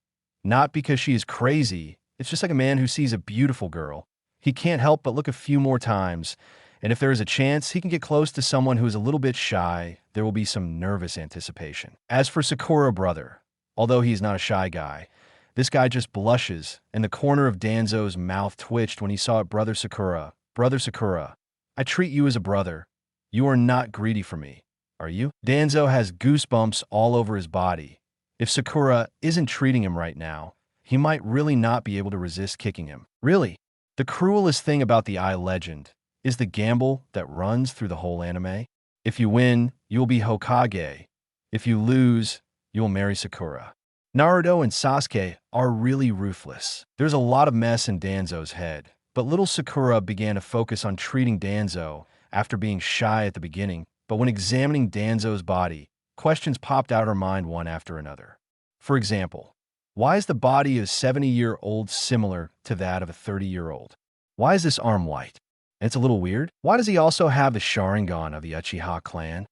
Not because she is crazy, it's just like a man who sees a beautiful girl. He can't help but look a few more times, and if there is a chance he can get close to someone who is a little bit shy, there will be some nervous anticipation. As for Sakura brother, although he is not a shy guy, this guy just blushes, and the corner of Danzo's mouth twitched when he saw it. Brother Sakura, I treat you as a brother. You are not greedy for me, are you? Danzo has goosebumps all over his body. If Sakura isn't treating him right now, he might really not be able to resist kicking him. Really, the cruelest thing about the legend is the gamble that runs through the whole anime. If you win, you'll be Hokage. If you lose, you'll marry Sakura. Naruto and Sasuke are really ruthless. There's a lot of mess in Danzo's head, but little Sakura began to focus on treating Danzo after being shy at the beginning, but when examining Danzo's body, questions popped out her mind one after another. For example, why is the body of a 70-year-old similar to that of a 30-year-old? Why is this arm white? And it's a little weird. Why does he also have the Sharingan of the Uchiha clan?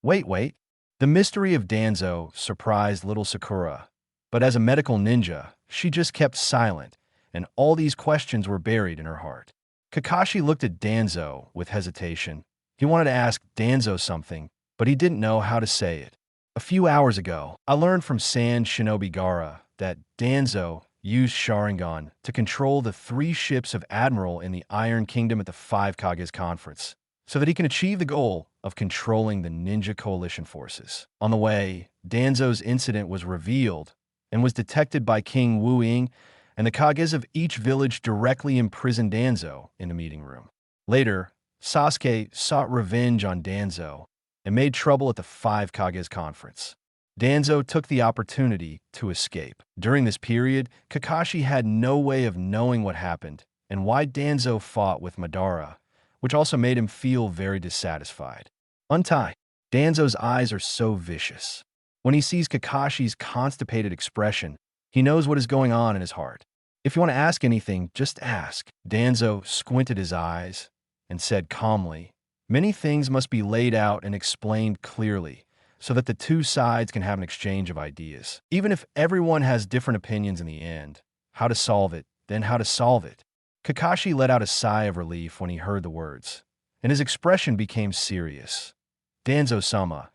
Wait. The mystery of Danzo surprised little Sakura, but as a medical ninja, she just kept silent, and all these questions were buried in her heart. Kakashi looked at Danzo with hesitation. He wanted to ask Danzo something, but he didn't know how to say it. A few hours ago, I learned from San Shinobi Gara that Danzo used Sharingan to control the 3 ships of Admiral in the Iron Kingdom at the Five Kages Conference, so that he can achieve the goal of controlling the Ninja Coalition forces. On the way, Danzo's incident was revealed and was detected by King Wu Ying, and the Kages of each village directly imprisoned Danzo in the meeting room. Later, Sasuke sought revenge on Danzo and made trouble at the Five Kages Conference. Danzo took the opportunity to escape. During this period, Kakashi had no way of knowing what happened and why Danzo fought with Madara, which also made him feel very dissatisfied. Untie. Danzo's eyes are so vicious. When he sees Kakashi's constipated expression, he knows what is going on in his heart. If you want to ask anything, just ask. Danzo squinted his eyes and said calmly, "Many things must be laid out and explained clearly, so that the 2 sides can have an exchange of ideas. Even if everyone has different opinions in the end, how to solve it, then how to solve it." Kakashi let out a sigh of relief when he heard the words, and his expression became serious. "Danzo-sama,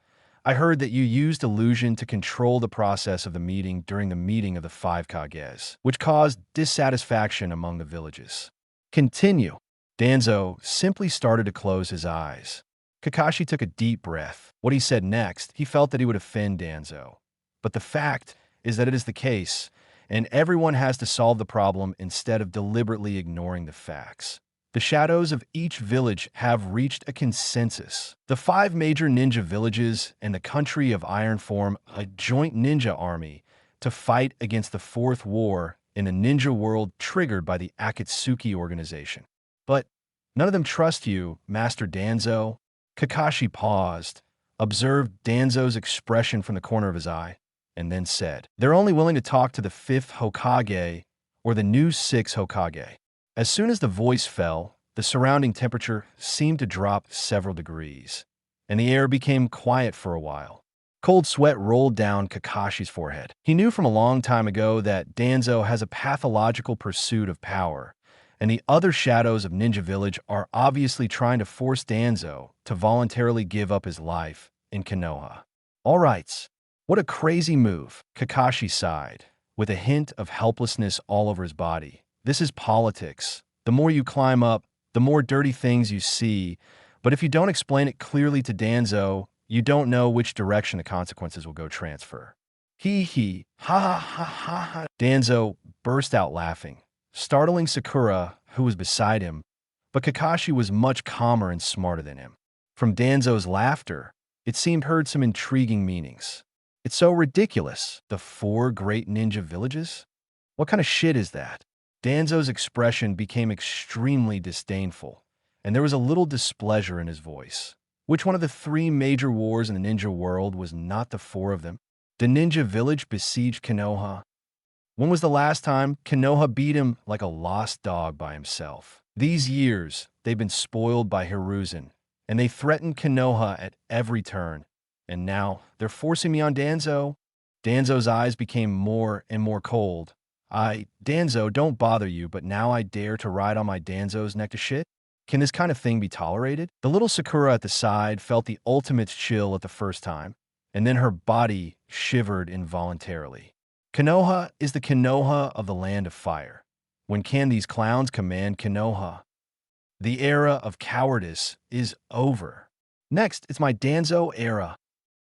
I heard that you used illusion to control the process of the meeting during the meeting of the Five Kages, which caused dissatisfaction among the villages. Continue." Danzo simply started to close his eyes. Kakashi took a deep breath. What he said next, he felt that he would offend Danzo. But the fact is that it is the case, and everyone has to solve the problem instead of deliberately ignoring the facts. The shadows of each village have reached a consensus. The 5 major ninja villages and the country of Iron form a joint ninja army to fight against the 4th war in the ninja world triggered by the Akatsuki organization. But none of them trust you, Master Danzo. Kakashi paused, observed Danzo's expression from the corner of his eye, and then said, "They're only willing to talk to the 5th Hokage or the new 6th Hokage." As soon as the voice fell, the surrounding temperature seemed to drop several degrees, and the air became quiet for a while. Cold sweat rolled down Kakashi's forehead. He knew from a long time ago that Danzo has a pathological pursuit of power, and the other shadows of Ninja Village are obviously trying to force Danzo to voluntarily give up his life in Konoha. All right, what a crazy move, Kakashi sighed, with a hint of helplessness all over his body. This is politics. The more you climb up, the more dirty things you see, but if you don't explain it clearly to Danzo, you don't know which direction the consequences will go transfer. Hee, ha ha ha ha ha. Danzo burst out laughing, startling Sakura, who was beside him, but Kakashi was much calmer and smarter than him. From Danzo's laughter, it seemed heard some intriguing meanings. It's so ridiculous. The 4 great ninja villages? What kind of shit is that? Danzo's expression became extremely disdainful, and there was a little displeasure in his voice. Which one of the 3 major wars in the ninja world was not the 4 of them? The ninja village besieged Konoha. When was the last time Konoha beat him like a lost dog by himself? These years, they've been spoiled by Hiruzen, and they threatened Konoha at every turn. And now, they're forcing me on Danzo. Danzo's eyes became more and more cold. Danzo, don't bother you, but now I dare to ride on my Danzo's neck to shit? Can this kind of thing be tolerated? The little Sakura at the side felt the ultimate chill at the first time, and then her body shivered involuntarily. Konoha is the Konoha of the Land of Fire. When can these clowns command Konoha? The era of cowardice is over. Next, it's my Danzo era.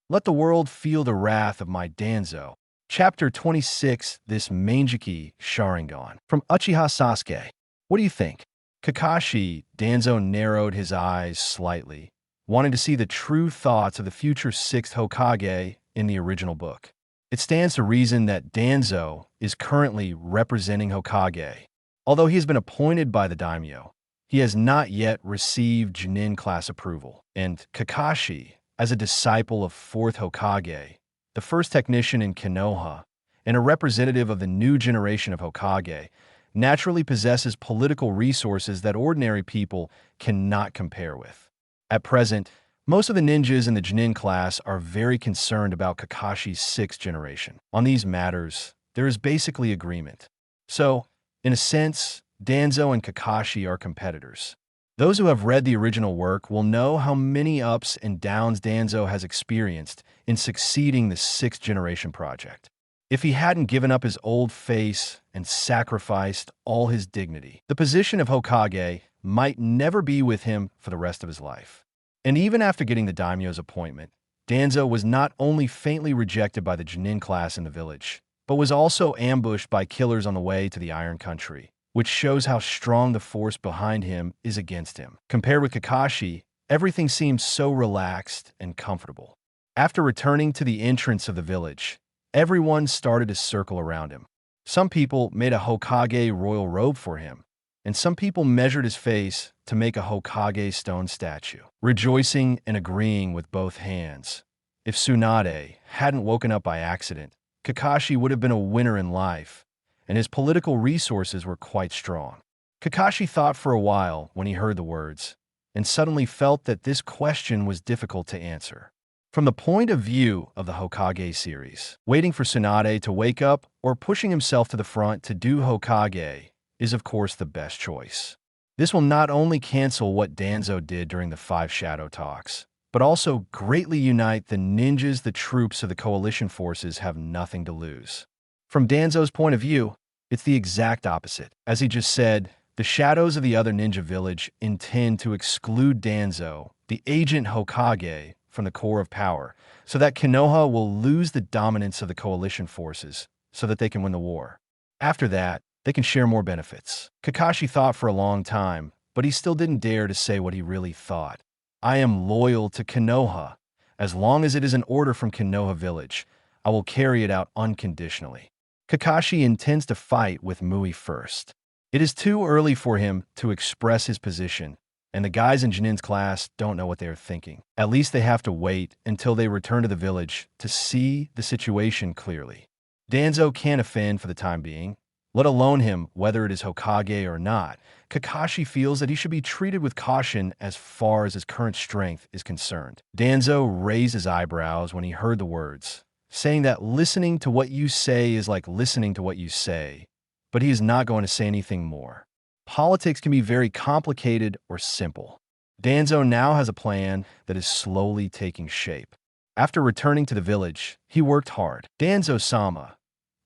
Let the world feel the wrath of my Danzo. Chapter 26, This Mangekyo Sharingan. From Uchiha Sasuke. What do you think? Kakashi, Danzo narrowed his eyes slightly, wanting to see the true thoughts of the future 6th Hokage in the original book. It stands to reason that Danzo is currently representing Hokage. Although he has been appointed by the daimyo, he has not yet received Chunin class approval. And Kakashi, as a disciple of 4th Hokage, the first technician in Konoha, and a representative of the new generation of Hokage, naturally possesses political resources that ordinary people cannot compare with. At present, most of the ninjas in the Chunin class are very concerned about Kakashi's 6th generation. On these matters, there is basically agreement. So, in a sense, Danzo and Kakashi are competitors. Those who have read the original work will know how many ups and downs Danzo has experienced in succeeding the sixth generation project. If he hadn't given up his old face and sacrificed all his dignity, the position of Hokage might never be with him for the rest of his life. And even after getting the daimyo's appointment, Danzo was not only faintly rejected by the Genin class in the village, but was also ambushed by killers on the way to the Iron Country, which shows how strong the force behind him is against him. Compared with Kakashi, everything seems so relaxed and comfortable. After returning to the entrance of the village, everyone started to circle around him. Some people made a Hokage royal robe for him, and some people measured his face to make a Hokage stone statue, rejoicing and agreeing with both hands. If Tsunade hadn't woken up by accident, Kakashi would have been a winner in life, and his political resources were quite strong. Kakashi thought for a while when he heard the words, and suddenly felt that this question was difficult to answer. From the point of view of the Hokage series, waiting for Tsunade to wake up or pushing himself to the front to do Hokage is of course the best choice. This will not only cancel what Danzo did during the 5 Shadow Talks, but also greatly unite the ninjas. The troops of the coalition forces have nothing to lose. From Danzo's point of view, it's the exact opposite. As he just said, the shadows of the other ninja village intend to exclude Danzo, the agent Hokage, from the core of power, so that Konoha will lose the dominance of the coalition forces so that they can win the war. After that, they can share more benefits. Kakashi thought for a long time, but he still didn't dare to say what he really thought. I am loyal to Konoha. As long as it is an order from Konoha village, I will carry it out unconditionally. Kakashi intends to fight with Mui first. It is too early for him to express his position, and the guys in Janin's class don't know what they are thinking. At least they have to wait until they return to the village to see the situation clearly. Danzo can't offend for the time being, let alone him whether it is Hokage or not. Kakashi feels that he should be treated with caution as far as his current strength is concerned. Danzo raised his eyebrows when he heard the words, saying that listening to what you say is like listening to what you say, but he is not going to say anything more. Politics can be very complicated or simple. Danzo now has a plan that is slowly taking shape. After returning to the village, he worked hard. Danzo-sama,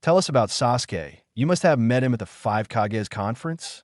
tell us about Sasuke. You must have met him at the 5 Kages conference?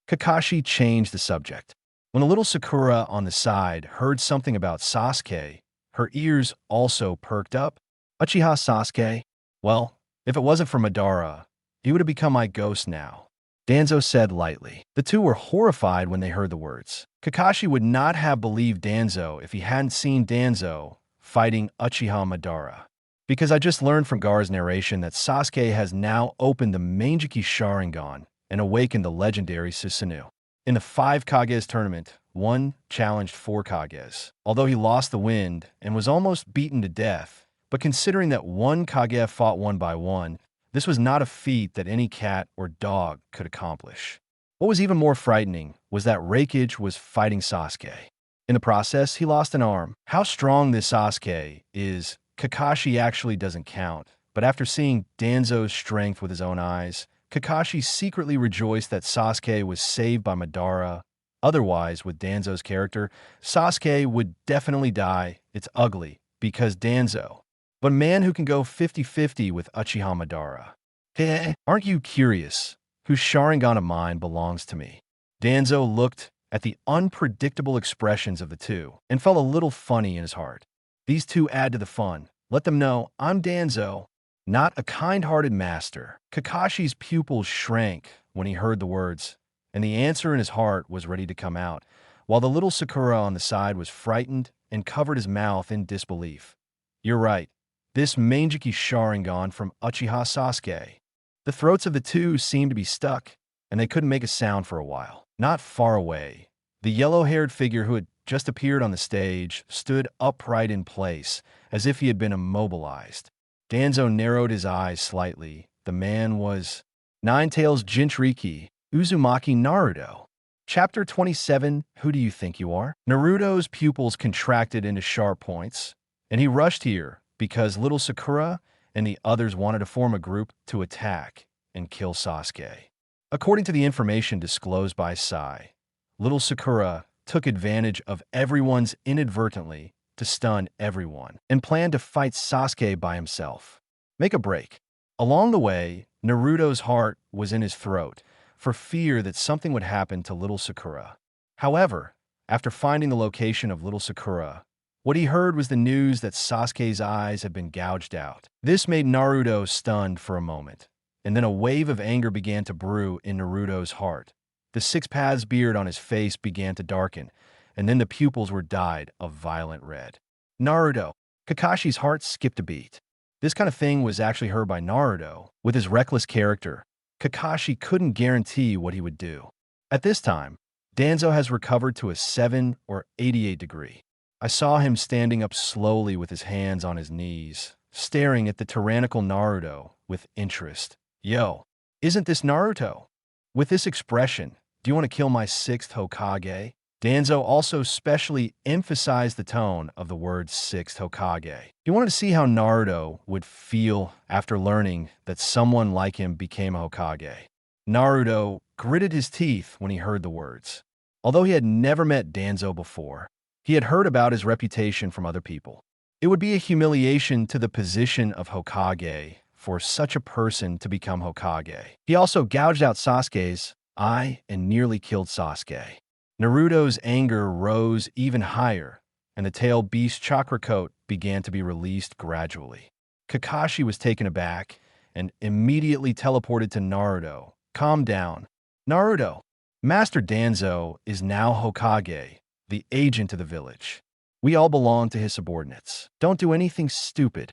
Kakashi changed the subject. When a little Sakura on the side heard something about Sasuke, her ears also perked up. Uchiha Sasuke? Well, if it wasn't for Madara, he would have become my ghost now, Danzo said lightly. The two were horrified when they heard the words. Kakashi would not have believed Danzo if he hadn't seen Danzo fighting Uchiha Madara. Because I just learned from Gaara's narration that Sasuke has now opened the Mangekyo Sharingan and awakened the legendary Susanoo. In the 5 Kages tournament, one challenged 4 Kages, although he lost the wind and was almost beaten to death. But considering that one Kage fought 1 by 1, this was not a feat that any cat or dog could accomplish. What was even more frightening was that Raikage was fighting Sasuke. In the process, he lost an arm. How strong this Sasuke is, Kakashi actually doesn't count. But after seeing Danzo's strength with his own eyes, Kakashi secretly rejoiced that Sasuke was saved by Madara. Otherwise, with Danzo's character, Sasuke would definitely die. It's ugly, because Danzo. But a man who can go 50-50 with Uchiha Madara. Aren't you curious whose Sharingan of mine belongs to me? Danzo looked at the unpredictable expressions of the two and felt a little funny in his heart. These two add to the fun. Let them know I'm Danzo, not a kind-hearted master. Kakashi's pupils shrank when he heard the words, and the answer in his heart was ready to come out, while the little Sakura on the side was frightened and covered his mouth in disbelief. You're right. This Mangekyo Sharingan from Uchiha Sasuke. The throats of the two seemed to be stuck, and they couldn't make a sound for a while. Not far away, the yellow-haired figure who had just appeared on the stage stood upright in place, as if he had been immobilized. Danzo narrowed his eyes slightly. The man was Nine-Tails Jinchuriki, Uzumaki Naruto. Chapter 27, Who Do You Think You Are? Naruto's pupils contracted into sharp points, and he rushed here because little Sakura and the others wanted to form a group to attack and kill Sasuke. According to the information disclosed by Sai, little Sakura took advantage of everyone's inadvertently to stun everyone and planned to fight Sasuke by himself. Make a break. Along the way, Naruto's heart was in his throat for fear that something would happen to little Sakura. However, after finding the location of little Sakura, what he heard was the news that Sasuke's eyes had been gouged out. This made Naruto stunned for a moment, and then a wave of anger began to brew in Naruto's heart. The six paths beard on his face began to darken, and then the pupils were dyed a violent red. Naruto. Kakashi's heart skipped a beat. This kind of thing was actually heard by Naruto. With his reckless character, Kakashi couldn't guarantee what he would do. At this time, Danzo has recovered to a 7 or 88 degree. I saw him standing up slowly with his hands on his knees, staring at the tyrannical Naruto with interest. Yo, isn't this Naruto? With this expression, do you want to kill my 6th Hokage? Danzo also specially emphasized the tone of the word 6th Hokage. He wanted to see how Naruto would feel after learning that someone like him became a Hokage. Naruto gritted his teeth when he heard the words. Although he had never met Danzo before, he had heard about his reputation from other people. It would be a humiliation to the position of Hokage for such a person to become Hokage. He also gouged out Sasuke's eye and nearly killed Sasuke. Naruto's anger rose even higher, and the tail beast chakra coat began to be released gradually. Kakashi was taken aback and immediately teleported to Naruto. Calm down. Naruto, Master Danzo is now Hokage, the agent of the village. We all belong to his subordinates. Don't do anything stupid.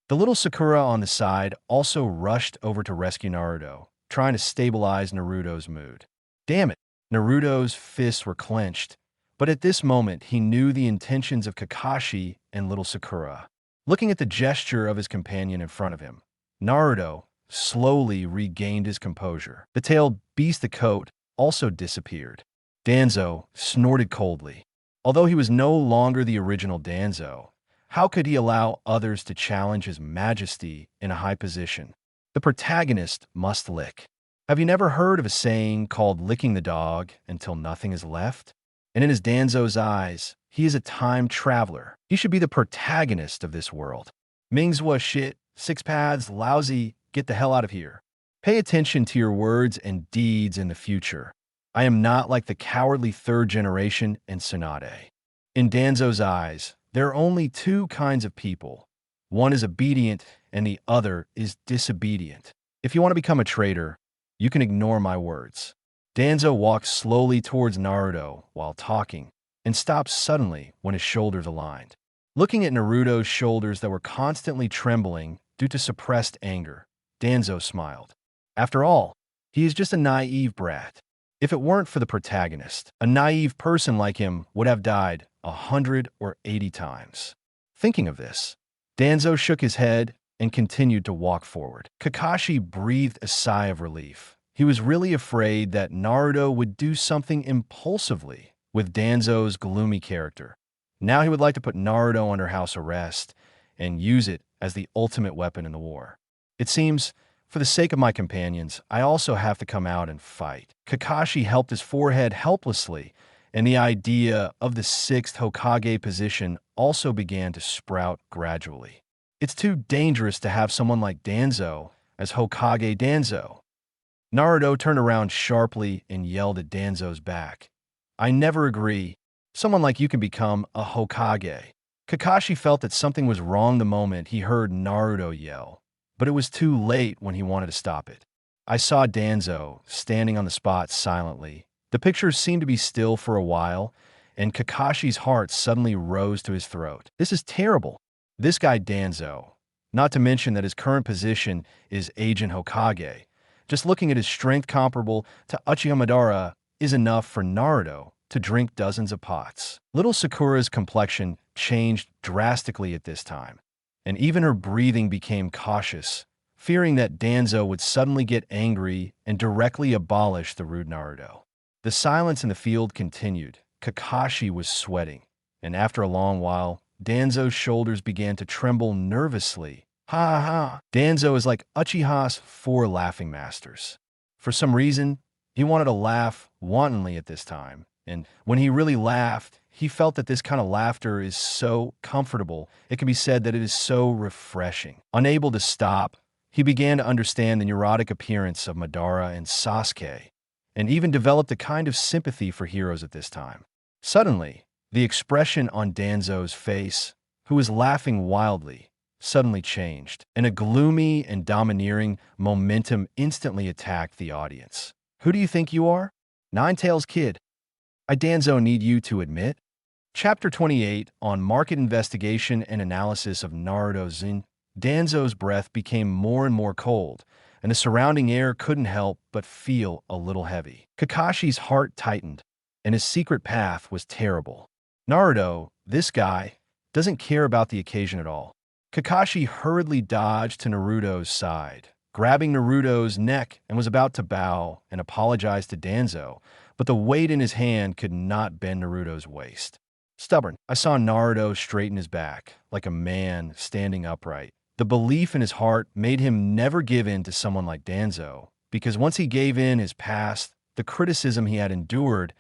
The little Sakura on the side also rushed over to rescue Naruto, trying to stabilize Naruto's mood. Damn it, Naruto's fists were clenched, but at this moment he knew the intentions of Kakashi and little Sakura. Looking at the gesture of his companion in front of him, Naruto slowly regained his composure. The tailed beast coat also disappeared. Danzo snorted coldly. Although he was no longer the original Danzo, how could he allow others to challenge his majesty in a high position? The protagonist must lick. Have you never heard of a saying called licking the dog until nothing is left? And in his Danzo's eyes, he is a time traveler. He should be the protagonist of this world. Mingzwa shit, 6 paths, lousy, get the hell out of here. Pay attention to your words and deeds in the future. I am not like the cowardly 3rd generation in Tsunade. In Danzo's eyes, there are only 2 kinds of people. One is obedient and the other is disobedient. If you want to become a traitor, you can ignore my words. Danzo walked slowly towards Naruto while talking and stopped suddenly when his shoulders aligned. Looking at Naruto's shoulders that were constantly trembling due to suppressed anger, Danzo smiled. After all, he is just a naive brat. If it weren't for the protagonist, a naive person like him would have died 100 or 80 times. Thinking of this, Danzo shook his head and continued to walk forward. Kakashi breathed a sigh of relief. He was really afraid that Naruto would do something impulsively with Danzo's gloomy character. Now he would like to put Naruto under house arrest and use it as the ultimate weapon in the war. It seems, for the sake of my companions, I also have to come out and fight. Kakashi helped his forehead helplessly, and the idea of the 6th Hokage position also began to sprout gradually. It's too dangerous to have someone like Danzo as Hokage Danzo. Naruto turned around sharply and yelled at Danzo's back. I never agree. Someone like you can become a Hokage. Kakashi felt that something was wrong the moment he heard Naruto yell, but it was too late when he wanted to stop it. I saw Danzo standing on the spot silently. The picture seemed to be still for a while, and Kakashi's heart suddenly rose to his throat. This is terrible. This guy Danzo, not to mention that his current position is Agent Hokage, just looking at his strength comparable to Uchiha Madara is enough for Naruto to drink dozens of pots. Little Sakura's complexion changed drastically at this time, and even her breathing became cautious, fearing that Danzo would suddenly get angry and directly abolish the rude Naruto. The silence in the field continued. Kakashi was sweating, and after a long while, Danzo's shoulders began to tremble nervously. Ha ha! Danzo is like Uchiha's 4 laughing masters. For some reason, he wanted to laugh wantonly at this time, And when he really laughed, he felt that this kind of laughter is so comfortable. It can be said that it is so refreshing. Unable to stop, he began to understand the neurotic appearance of Madara and Sasuke, and even developed a kind of sympathy for heroes at this time. Suddenly, the expression on Danzo's face, who was laughing wildly, suddenly changed, and a gloomy and domineering momentum instantly attacked the audience. Who do you think you are? Nine-Tails Kid. I Danzo need you to admit. Chapter 28 on Market Investigation and Analysis of Naruto's Zen. Danzo's breath became more and more cold, and the surrounding air couldn't help but feel a little heavy. Kakashi's heart tightened, and his secret path was terrible. Naruto, this guy, doesn't care about the occasion at all. Kakashi hurriedly dodged to Naruto's side, grabbing Naruto's neck, and was about to bow and apologize to Danzo, but the weight in his hand could not bend Naruto's waist. Stubborn, I saw Naruto straighten his back, like a man standing upright. The belief in his heart made him never give in to someone like Danzo, because once he gave in his past, the criticism he had endured,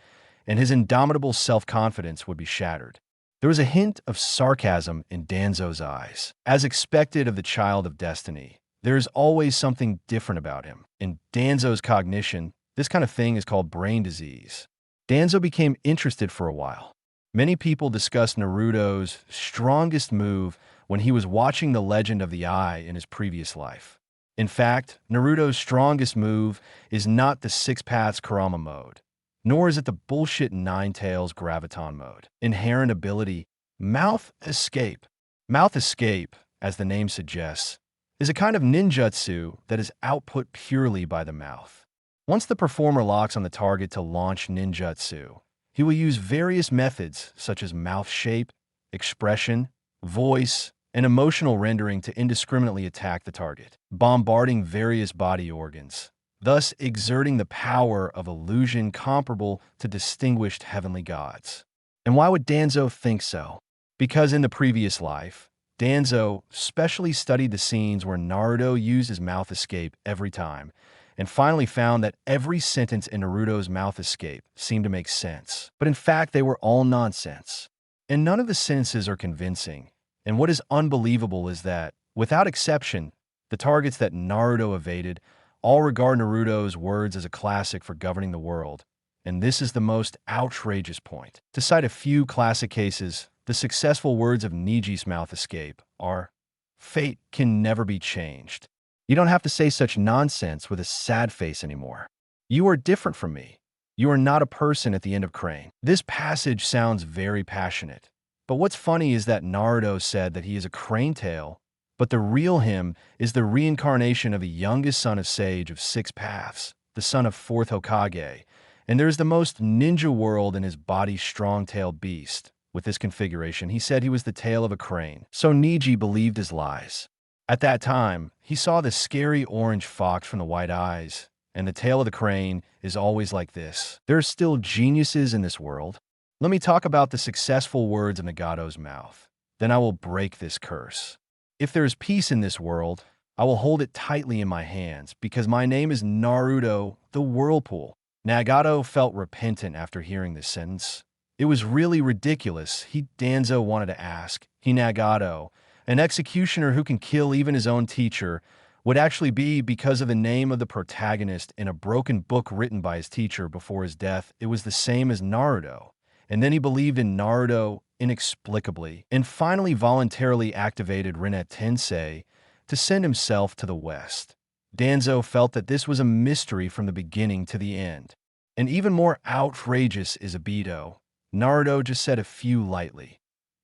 and his indomitable self-confidence would be shattered. There was a hint of sarcasm in Danzo's eyes. As expected of the child of destiny, there is always something different about him. In Danzo's cognition, this kind of thing is called brain disease. Danzo became interested for a while. Many people discussed Naruto's strongest move when he was watching The Legend of the Eye in his previous life. In fact, Naruto's strongest move is not the Six Paths Kurama mode, nor is it the bullshit Nine Tails Graviton mode. Inherent ability, Mouth Escape. Mouth Escape, as the name suggests, is a kind of ninjutsu that is output purely by the mouth. Once the performer locks on the target to launch ninjutsu, he will use various methods such as mouth shape, expression, voice, and emotional rendering to indiscriminately attack the target, bombarding various body organs, thus exerting the power of illusion comparable to distinguished heavenly gods. And why would Danzo think so? Because in the previous life, Danzo specially studied the scenes where Naruto used his mouth escape every time, and finally found that every sentence in Naruto's mouth escape seemed to make sense. But in fact, they were all nonsense. And none of the sentences are convincing. And what is unbelievable is that, without exception, the targets that Naruto evaded all regard Naruto's words as a classic for governing the world. And this is the most outrageous point. To cite a few classic cases, the successful words of Niji's mouth escape are, "Fate can never be changed. You don't have to say such nonsense with a sad face anymore. You are different from me. You are not a person at the end of Crane." This passage sounds very passionate. But what's funny is that Naruto said that he is a crane tail, but the real him is the reincarnation of the youngest son of Sage of Six Paths, the son of fourth Hokage, and there is the most ninja world in his body strong-tailed beast. With this configuration, he said he was the tail of a crane, so Niji believed his lies. At that time, he saw the scary orange fox from the white eyes, and the tail of the crane is always like this. There are still geniuses in this world. Let me talk about the successful words of Nagato's mouth. Then I will break this curse. If there is peace in this world, I will hold it tightly in my hands, because my name is Naruto, the Whirlpool. Nagato felt repentant after hearing this sentence. It was really ridiculous. Danzo wanted to ask. Nagato, an executioner who can kill even his own teacher, would actually be because of the name of the protagonist in a broken book written by his teacher before his death. It was the same as Naruto. And then he believed in Naruto inexplicably, and finally voluntarily activated Rinne Tensei to send himself to the West. Danzo felt that this was a mystery from the beginning to the end. And even more outrageous is Obito. Naruto just said a few lightly.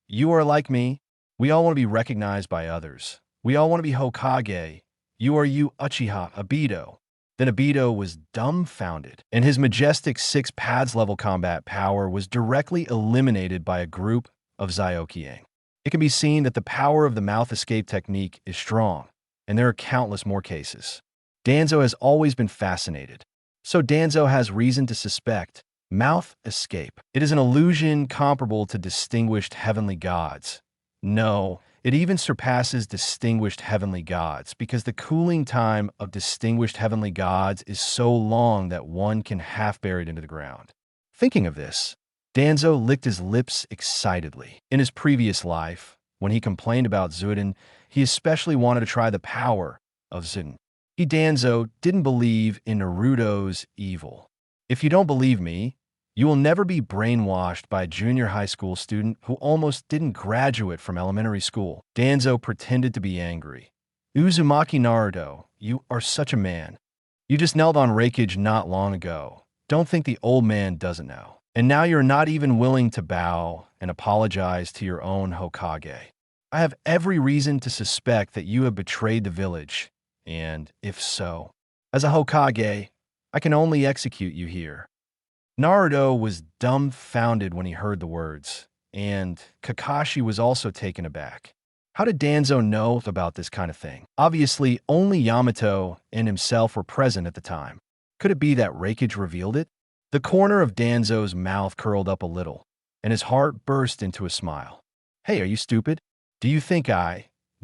You are like me. We all want to be recognized by others. We all want to be Hokage. You are you, Uchiha, Obito. Then Obito was dumbfounded, and his majestic Six Paths level combat power was directly eliminated by a group of Xiaoqiang. It can be seen that the power of the mouth escape technique is strong, and there are countless more cases. Danzo has always been fascinated, so Danzo has reason to suspect mouth escape. It is an illusion comparable to distinguished heavenly gods. No, it even surpasses distinguished heavenly gods, because the cooling time of distinguished heavenly gods is so long that one can half bury it into the ground. Thinking of this, Danzo licked his lips excitedly. In his previous life, when he complained about Zuden, he especially wanted to try the power of Zuden. Danzo didn't believe in Naruto's evil. If you don't believe me, you will never be brainwashed by a junior high school student who almost didn't graduate from elementary school. Danzo pretended to be angry. Uzumaki Naruto, you are such a man. You just knelt on Raikage not long ago. Don't think the old man doesn't know. And now you're not even willing to bow and apologize to your own Hokage. I have every reason to suspect that you have betrayed the village. And if so, as a Hokage, I can only execute you here. Naruto was dumbfounded when he heard the words, and Kakashi was also taken aback. How did Danzo know about this kind of thing? Obviously, only Yamato and himself were present at the time. Could it be that Raikage revealed it? The corner of Danzo's mouth curled up a little, and his heart burst into a smile. Hey, are you stupid? Do you think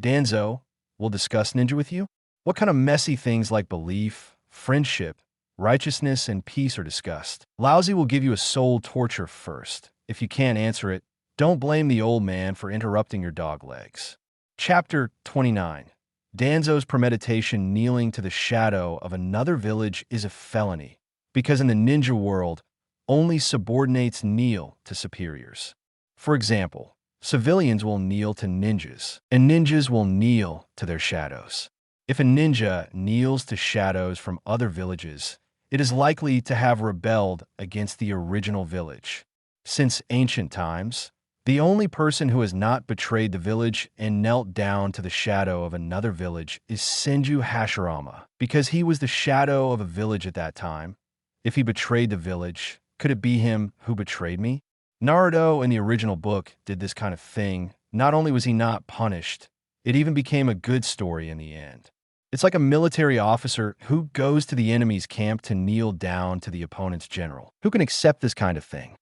Danzo, will discuss ninja with you? What kind of messy things like belief, friendship, righteousness, and peace are discussed? Lousy will give you a soul torture first. If you can't answer it, don't blame the old man for interrupting your dog legs. Chapter 29. Danzo's premeditation kneeling to the shadow of another village is a felony, because in the ninja world, only subordinates kneel to superiors. For example, civilians will kneel to ninjas, and ninjas will kneel to their shadows. If a ninja kneels to shadows from other villages, it is likely to have rebelled against the original village. Since ancient times, the only person who has not betrayed the village and knelt down to the shadow of another village is Senju Hashirama, because he was the shadow of a village at that time. If he betrayed the village, could it be him who betrayed me? Naruto in the original book did this kind of thing. Not only was he not punished, it even became a good story in the end. It's like a military officer who goes to the enemy's camp to kneel down to the opponent's general. Who can accept this kind of thing?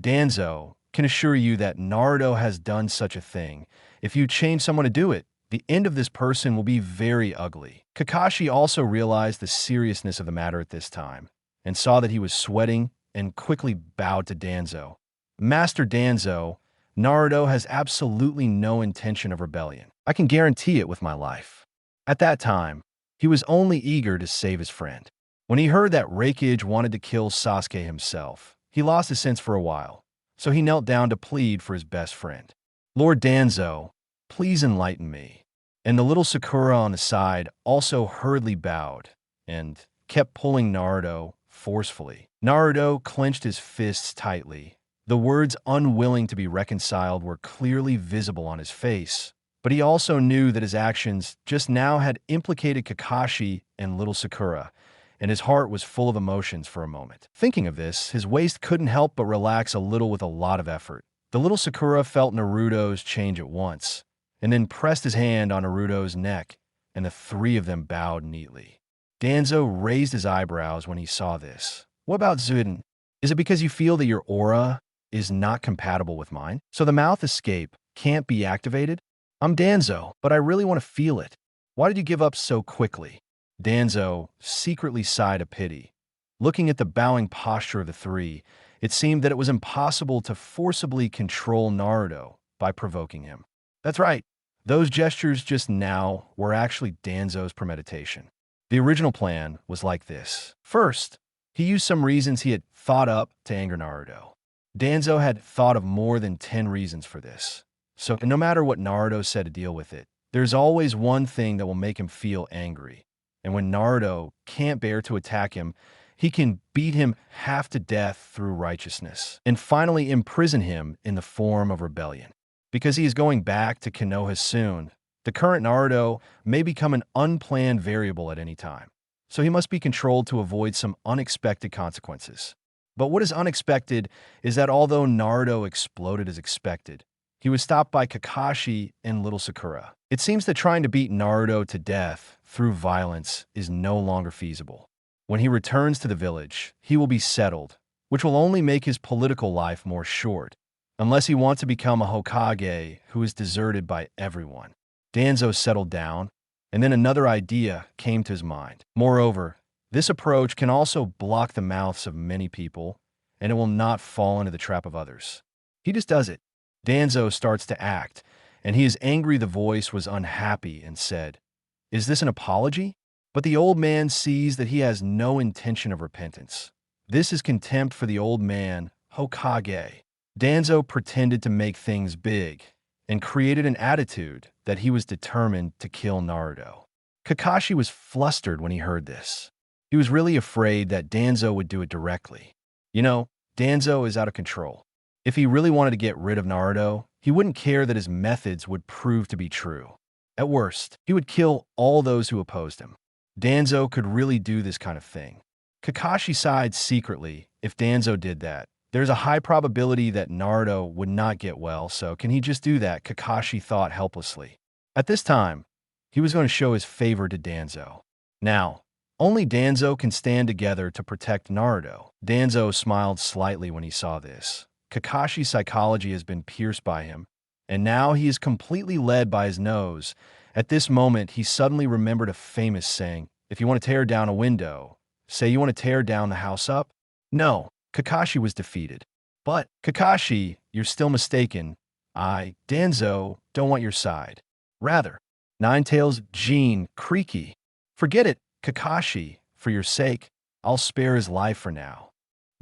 Danzo, can assure you that Naruto has done such a thing. If you change someone to do it, the end of this person will be very ugly. Kakashi also realized the seriousness of the matter at this time, and saw that he was sweating and quickly bowed to Danzo. Master Danzo, Naruto has absolutely no intention of rebellion. I can guarantee it with my life. At that time, he was only eager to save his friend. When he heard that Raikage wanted to kill Sasuke himself, he lost his sense for a while, so he knelt down to plead for his best friend. Lord Danzo, please enlighten me. And the little Sakura on the side also hurriedly bowed and kept pulling Naruto forcefully. Naruto clenched his fists tightly. The words unwilling to be reconciled were clearly visible on his face, but he also knew that his actions just now had implicated Kakashi and little Sakura, and his heart was full of emotions for a moment. Thinking of this, his waist couldn't help but relax a little with a lot of effort. The little Sakura felt Naruto's change at once, and then pressed his hand on Naruto's neck, and the three of them bowed neatly. Danzo raised his eyebrows when he saw this. What about Zuden? Is it because you feel that your aura is not compatible with mine? So the mouth escape can't be activated? I'm Danzo, but I really want to feel it. Why did you give up so quickly? Danzo secretly sighed a pity. Looking at the bowing posture of the three, it seemed that it was impossible to forcibly control Naruto by provoking him. That's right, those gestures just now were actually Danzo's premeditation. The original plan was like this. First, he used some reasons he had thought up to anger Naruto. Danzo had thought of more than 10 reasons for this. So no matter what Naruto said to deal with it, there's always one thing that will make him feel angry. And when Naruto can't bear to attack him, he can beat him half to death through righteousness, and finally imprison him in the form of rebellion. Because he is going back to Konoha soon, the current Naruto may become an unplanned variable at any time. So he must be controlled to avoid some unexpected consequences. But what is unexpected is that although Naruto exploded as expected, he was stopped by Kakashi and little Sakura. It seems that trying to beat Naruto to death through violence is no longer feasible. When he returns to the village, he will be settled, which will only make his political life more short, unless he wants to become a Hokage who is deserted by everyone. Danzo settled down, and then another idea came to his mind. Moreover, this approach can also block the mouths of many people, and it will not fall into the trap of others. He just does it. Danzo starts to act, and he is angry the voice was unhappy and said, "Is this an apology?" But the old man sees that he has no intention of repentance. This is contempt for the old man, Hokage. Danzo pretended to make things big and created an attitude that he was determined to kill Naruto. Kakashi was flustered when he heard this. He was really afraid that Danzo would do it directly. You know, Danzo is out of control. If he really wanted to get rid of Naruto, he wouldn't care that his methods would prove to be true. At worst, he would kill all those who opposed him. Danzo could really do this kind of thing. Kakashi sighed secretly. If Danzo did that, there's a high probability that Naruto would not get well, so can he just do that? Kakashi thought helplessly. At this time, he was going to show his favor to Danzo. Now, only Danzo can stand together to protect Naruto. Danzo smiled slightly when he saw this. Kakashi's psychology has been pierced by him, and now he is completely led by his nose. At this moment, he suddenly remembered a famous saying, "If you want to tear down a window, say you want to tear down the house up." No, Kakashi was defeated. But, Kakashi, you're still mistaken. I, Danzo, don't want your side. Rather, Ninetales, Jean, Creaky. Forget it, Kakashi. For your sake, I'll spare his life for now.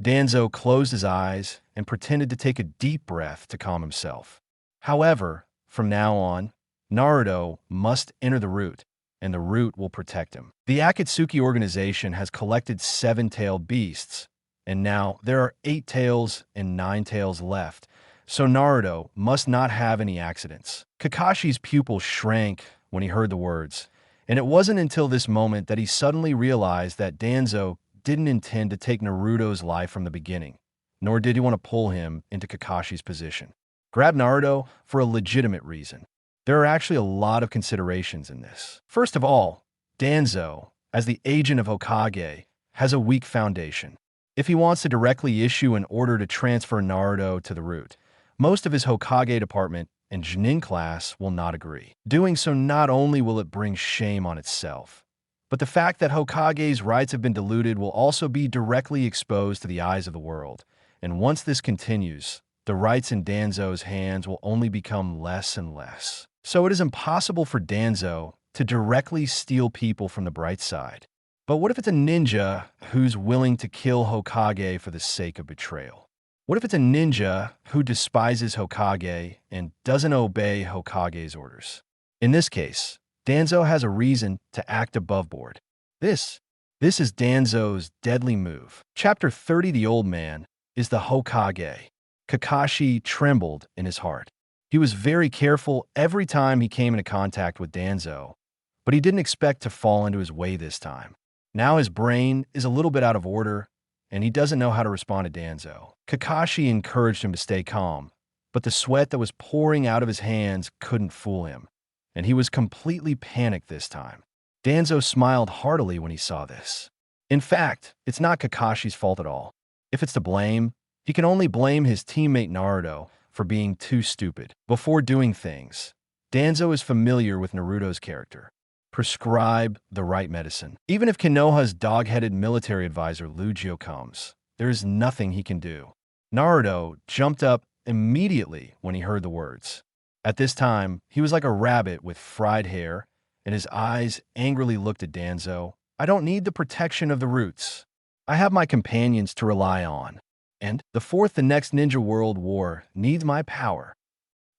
Danzo closed his eyes and pretended to take a deep breath to calm himself. However, from now on, Naruto must enter the root, and the root will protect him. The Akatsuki organization has collected 7-tailed beasts, and now there are 8 tails and 9 tails left, so Naruto must not have any accidents. Kakashi's pupil shrank when he heard the words, and it wasn't until this moment that he suddenly realized that Danzo didn't intend to take Naruto's life from the beginning, nor did he want to pull him into Kakashi's position. Grab Naruto for a legitimate reason. There are actually a lot of considerations in this. First of all, Danzo, as the agent of Hokage, has a weak foundation. If he wants to directly issue an order to transfer Naruto to the root, most of his Hokage department and Chunin class will not agree. Doing so not only will it bring shame on itself, but the fact that Hokage's rights have been diluted will also be directly exposed to the eyes of the world. And once this continues, the rights in Danzo's hands will only become less and less. So it is impossible for Danzo to directly steal people from the bright side. But what if it's a ninja who's willing to kill Hokage for the sake of betrayal? What if it's a ninja who despises Hokage and doesn't obey Hokage's orders? In this case, Danzo has a reason to act above board. This is Danzo's deadly move. Chapter 30, The Old Man, is the Hokage. Kakashi trembled in his heart. He was very careful every time he came into contact with Danzo, but he didn't expect to fall into his way this time. Now his brain is a little bit out of order, and he doesn't know how to respond to Danzo. Kakashi encouraged him to stay calm, but the sweat that was pouring out of his hands couldn't fool him, and he was completely panicked this time. Danzo smiled heartily when he saw this. In fact, it's not Kakashi's fault at all. If it's to blame, he can only blame his teammate Naruto for being too stupid. Before doing things, Danzo is familiar with Naruto's character. Prescribe the right medicine. Even if Konoha's dog-headed military advisor Lugio comes, there is nothing he can do. Naruto jumped up immediately when he heard the words. At this time, he was like a rabbit with fried hair, and his eyes angrily looked at Danzo. I don't need the protection of the roots. I have my companions to rely on. And the next Ninja World War needs my power.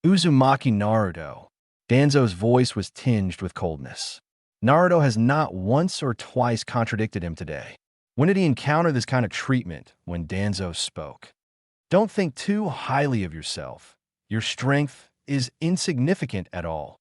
Uzumaki Naruto. Danzo's voice was tinged with coldness. Naruto has not once or twice contradicted him today. When did he encounter this kind of treatment? When Danzo spoke. Don't think too highly of yourself. Your strength is insignificant at all.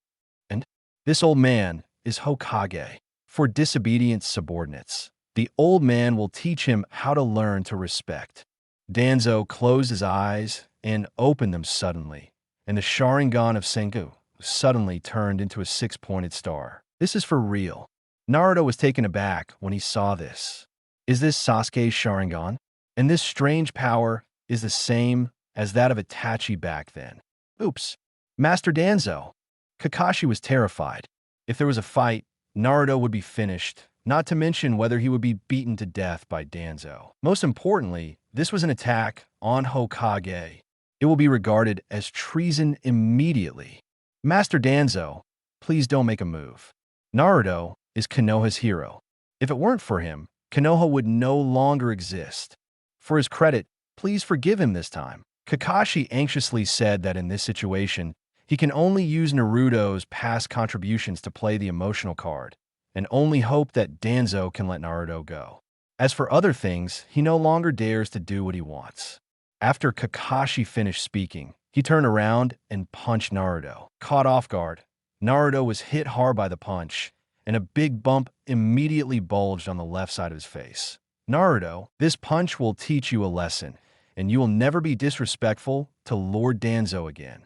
And this old man is Hokage. For disobedient subordinates, the old man will teach him how to learn to respect. Danzo closed his eyes and opened them suddenly, and the Sharingan of Sengoku suddenly turned into a 6-pointed star. This is for real. Naruto was taken aback when he saw this. Is this Sasuke's Sharingan? And this strange power is the same as that of Itachi back then. Oops. Master Danzo. Kakashi was terrified. If there was a fight, Naruto would be finished, not to mention whether he would be beaten to death by Danzo. Most importantly, This was an attack on Hokage. It will be regarded as treason immediately. Master Danzo, please don't make a move. Naruto is Konoha's hero. If it weren't for him, Konoha would no longer exist. For his credit, please forgive him this time. Kakashi anxiously said that in this situation, he can only use Naruto's past contributions to play the emotional card, and only hope that Danzo can let Naruto go. As for other things, he no longer dares to do what he wants. After Kakashi finished speaking, he turned around and punched Naruto. Caught off guard, Naruto was hit hard by the punch, and a big bump immediately bulged on the left side of his face. Naruto, this punch will teach you a lesson, and you will never be disrespectful to Lord Danzo again.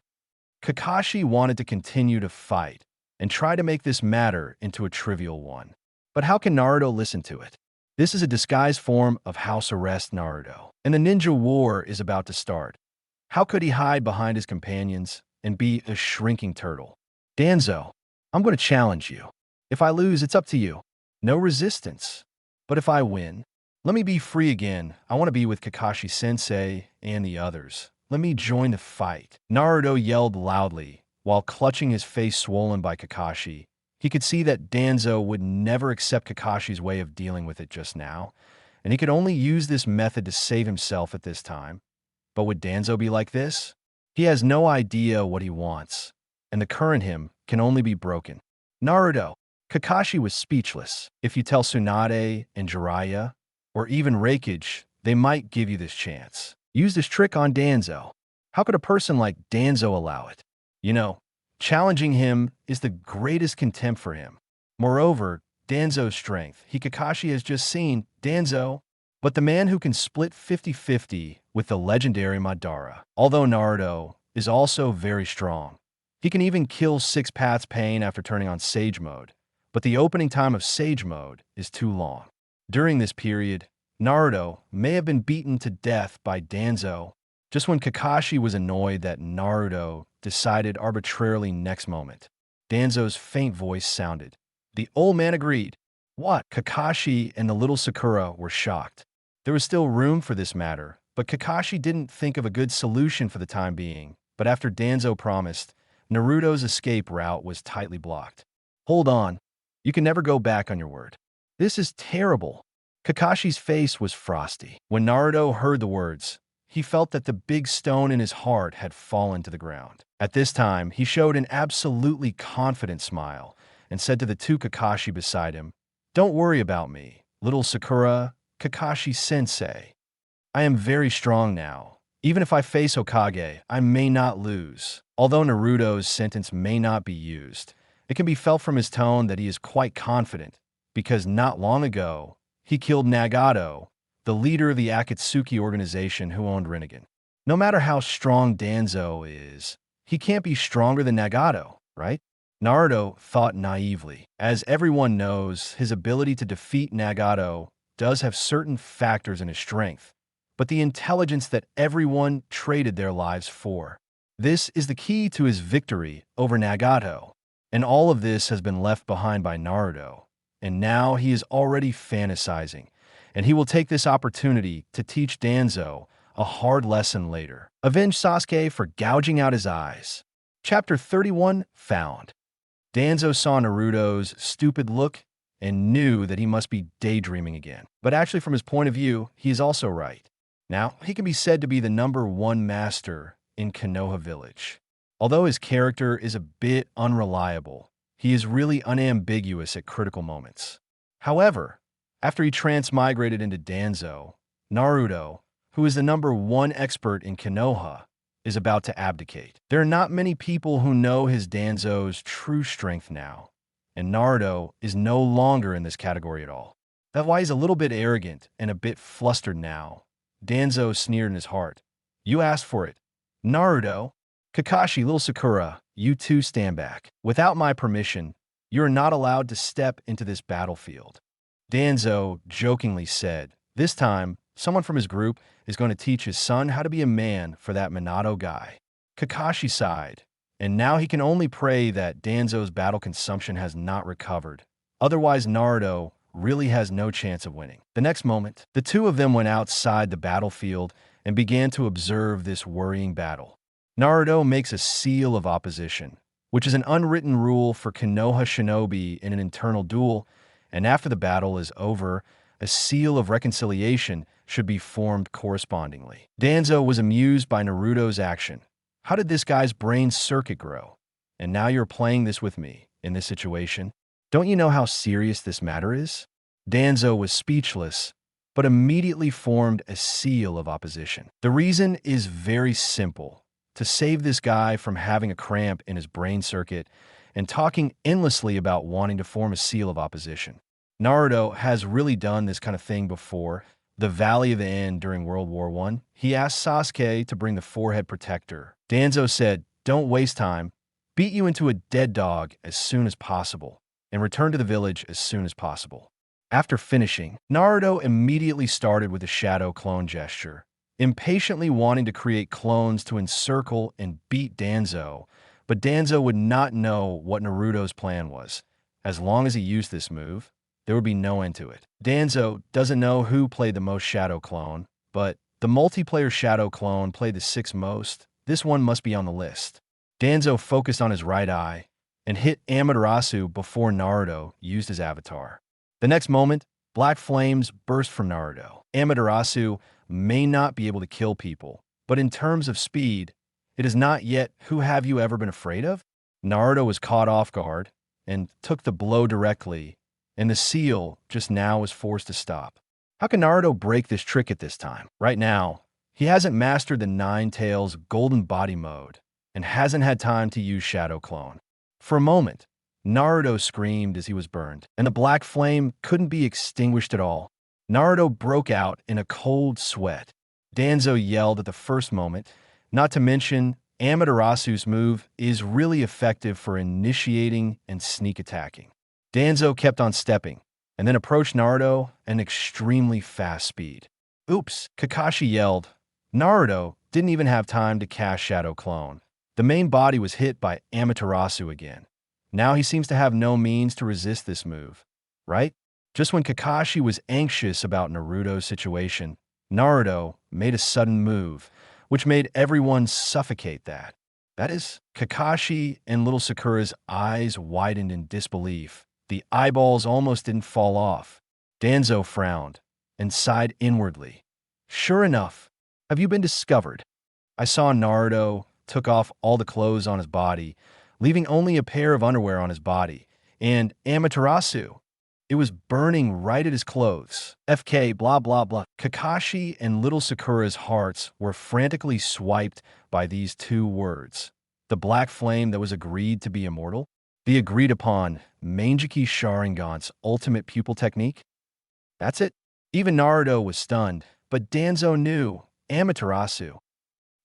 Kakashi wanted to continue to fight and try to make this matter into a trivial one. But how can Naruto listen to it? This is a disguised form of house arrest Naruto, and the ninja war is about to start. How could he hide behind his companions and be a shrinking turtle? Danzo, I'm going to challenge you. If I lose, it's up to you. No resistance. But if I win, let me be free again. I want to be with Kakashi-sensei and the others. Let me join the fight. Naruto yelled loudly, while clutching his face swollen by Kakashi. He could see that Danzo would never accept Kakashi's way of dealing with it just now, and he could only use this method to save himself at this time. But would Danzo be like this? He has no idea what he wants, and the current him can only be broken. Naruto, Kakashi was speechless. If you tell Tsunade and Jiraiya, or even Raikage, they might give you this chance. Use this trick on Danzo. How could a person like Danzo allow it? You know, challenging him is the greatest contempt for him. Moreover, Danzo's strength. Kakashi has just seen Danzo, but the man who can split 50-50 with the legendary Madara. Although Naruto is also very strong. He can even kill Six Paths Pain after turning on Sage Mode, but the opening time of Sage Mode is too long. During this period, Naruto may have been beaten to death by Danzo just when Kakashi was annoyed that Naruto decided arbitrarily next moment. Danzo's faint voice sounded. The old man agreed. What? Kakashi and the little Sakura were shocked. There was still room for this matter, but Kakashi didn't think of a good solution for the time being. But after Danzo promised, Naruto's escape route was tightly blocked. Hold on. You can never go back on your word. This is terrible. Kakashi's face was frosty. When Naruto heard the words, he felt that the big stone in his heart had fallen to the ground. At this time, he showed an absolutely confident smile and said to the two Kakashi beside him, "Don't worry about me, little Sakura, Kakashi-sensei. I am very strong now. Even if I face Hokage, I may not lose." Although Naruto's sentence may not be used, it can be felt from his tone that he is quite confident, because not long ago, he killed Nagato, the leader of the Akatsuki organization who owned Rinnegan. No matter how strong Danzo is, he can't be stronger than Nagato, right? Naruto thought naively. As everyone knows, his ability to defeat Nagato does have certain factors in his strength, but the intelligence that everyone traded their lives for. This is the key to his victory over Nagato, and all of this has been left behind by Naruto. And now he is already fantasizing, and he will take this opportunity to teach Danzo a hard lesson later. Avenge Sasuke for gouging out his eyes. Chapter 31, Found. Danzo saw Naruto's stupid look and knew that he must be daydreaming again. But actually, from his point of view, he is also right. Now, he can be said to be the #1 master in Konoha Village. Although his character is a bit unreliable, he is really unambiguous at critical moments. However, after he transmigrated into Danzo, Naruto, who is the #1 expert in Konoha, is about to abdicate. There are not many people who know his Danzo's true strength now, and Naruto is no longer in this category at all. That's why he's a little bit arrogant and a bit flustered now. Danzo sneered in his heart. "You asked for it. Naruto, Kakashi, little Sakura, you two stand back. Without my permission, you are not allowed to step into this battlefield." Danzo jokingly said, this time, someone from his group is going to teach his son how to be a man for that Minato guy. Kakashi sighed, and now he can only pray that Danzo's battle consumption has not recovered. Otherwise, Naruto really has no chance of winning. The next moment, the two of them went outside the battlefield and began to observe this worrying battle. Naruto makes a seal of opposition, which is an unwritten rule for Konoha shinobi in an internal duel, and after the battle is over, a seal of reconciliation should be formed correspondingly. Danzo was amused by Naruto's action. How did this guy's brain circuit grow? And now you're playing this with me, in this situation? Don't you know how serious this matter is? Danzo was speechless, but immediately formed a seal of opposition. The reason is very simple. To save this guy from having a cramp in his brain circuit and talking endlessly about wanting to form a seal of opposition. Naruto has really done this kind of thing before. The Valley of the End during World War I, he asked Sasuke to bring the forehead protector. Danzo said, "Don't waste time. Beat you into a dead dog as soon as possible, and return to the village as soon as possible." After finishing, Naruto immediately started with a shadow clone gesture, impatiently wanting to create clones to encircle and beat Danzo, but Danzo would not know what Naruto's plan was. As long as he used this move, there would be no end to it. Danzo doesn't know who played the most shadow clone, but the multiplayer shadow clone played the sixth most. This one must be on the list. Danzo focused on his right eye and hit Amaterasu before Naruto used his avatar. The next moment, black flames burst from Naruto. Amaterasu may not be able to kill people, but in terms of speed, it is not yet who have you ever been afraid of? Naruto was caught off guard and took the blow directly, and the seal just now was forced to stop. How can Naruto break this trick at this time? Right now, he hasn't mastered the Nine Tails Golden Body mode and hasn't had time to use Shadow Clone. For a moment, Naruto screamed as he was burned, and the black flame couldn't be extinguished at all. Naruto broke out in a cold sweat. Danzo yelled at the first moment, not to mention Amaterasu's move is really effective for initiating and sneak attacking. Danzo kept on stepping, and then approached Naruto at an extremely fast speed. Oops, Kakashi yelled. Naruto didn't even have time to cast Shadow Clone. The main body was hit by Amaterasu again. Now he seems to have no means to resist this move, right? Just when Kakashi was anxious about Naruto's situation, Naruto made a sudden move, which made everyone suffocate that. That is, Kakashi and little Sakura's eyes widened in disbelief. The eyeballs almost didn't fall off. Danzo frowned and sighed inwardly. Sure enough, have you been discovered? I saw Naruto took off all the clothes on his body, leaving only a pair of underwear on his body, and Amaterasu. It was burning right at his clothes. FK blah blah blah. Kakashi and little Sakura's hearts were frantically swiped by these two words. The black flame that was agreed to be immortal? The agreed upon Mangekyo Sharingan's ultimate pupil technique? That's it. Even Naruto was stunned, but Danzo knew Amaterasu.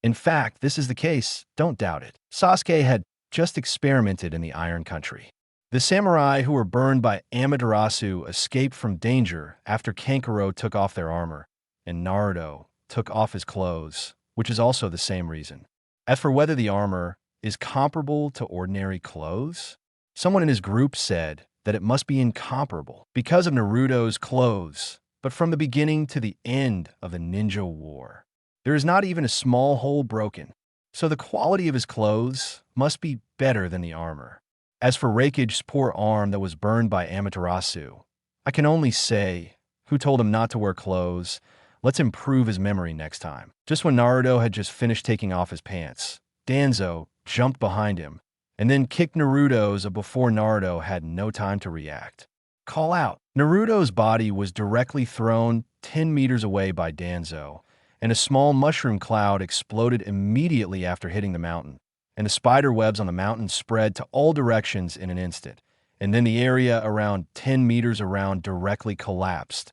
In fact, this is the case, don't doubt it. Sasuke had just experimented in the Iron Country. The samurai who were burned by Amaterasu escaped from danger after Kankuro took off their armor, and Naruto took off his clothes, which is also the same reason. As for whether the armor is comparable to ordinary clothes, someone in his group said that it must be incomparable because of Naruto's clothes, but from the beginning to the end of the ninja war, there is not even a small hole broken, so the quality of his clothes must be better than the armor. As for Raikage's poor arm that was burned by Amaterasu, I can only say, who told him not to wear clothes? Let's improve his memory next time. Just when Naruto had just finished taking off his pants, Danzo jumped behind him and then kicked Naruto's before Naruto had no time to react. Call out. Naruto's body was directly thrown 10 meters away by Danzo, and a small mushroom cloud exploded immediately after hitting the mountain, and the spider webs on the mountain spread to all directions in an instant, and then the area around 10 meters around directly collapsed,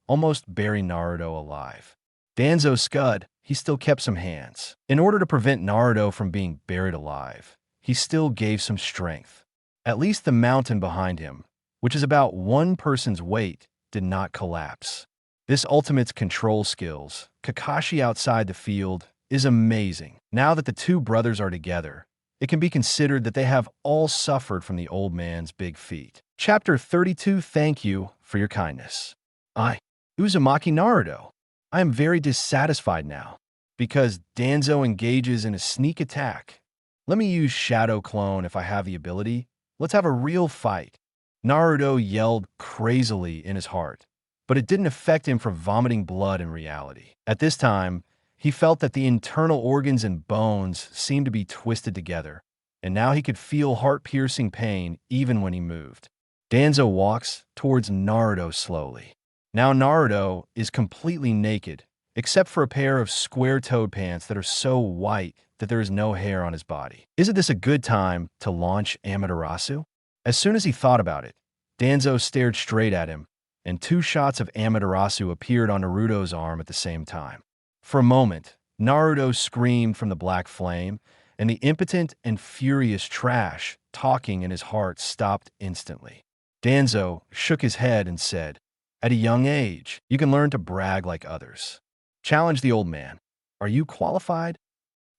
almost burying Naruto alive. Danzo scud, he still kept some hands. In order to prevent Naruto from being buried alive, he still gave some strength. At least the mountain behind him, which is about one person's weight, did not collapse. This ultimate's control skills, Kakashi outside the field, is amazing. Now that the two brothers are together, it can be considered that they have all suffered from the old man's big feet. Chapter 32. Thank you for for your kindness. Uzumaki Naruto. I am very dissatisfied now, because Danzo engages in a sneak attack. Let me use Shadow Clone if I have the ability. Let's have a real fight. Naruto yelled crazily in his heart, but it didn't affect him from vomiting blood in reality. At this time, he felt that the internal organs and bones seemed to be twisted together, and now he could feel heart-piercing pain even when he moved. Danzo walks towards Naruto slowly. Now Naruto is completely naked, except for a pair of square-toed pants that are so white that there is no hair on his body. Isn't this a good time to launch Amaterasu? As soon as he thought about it, Danzo stared straight at him, and 2 shots of Amaterasu appeared on Naruto's arm at the same time. For a moment, Naruto screamed from the black flame, and the impotent and furious trash talking in his heart stopped instantly. Danzo shook his head and said, "At a young age, you can learn to brag like others. Challenge the old man. Are you qualified?"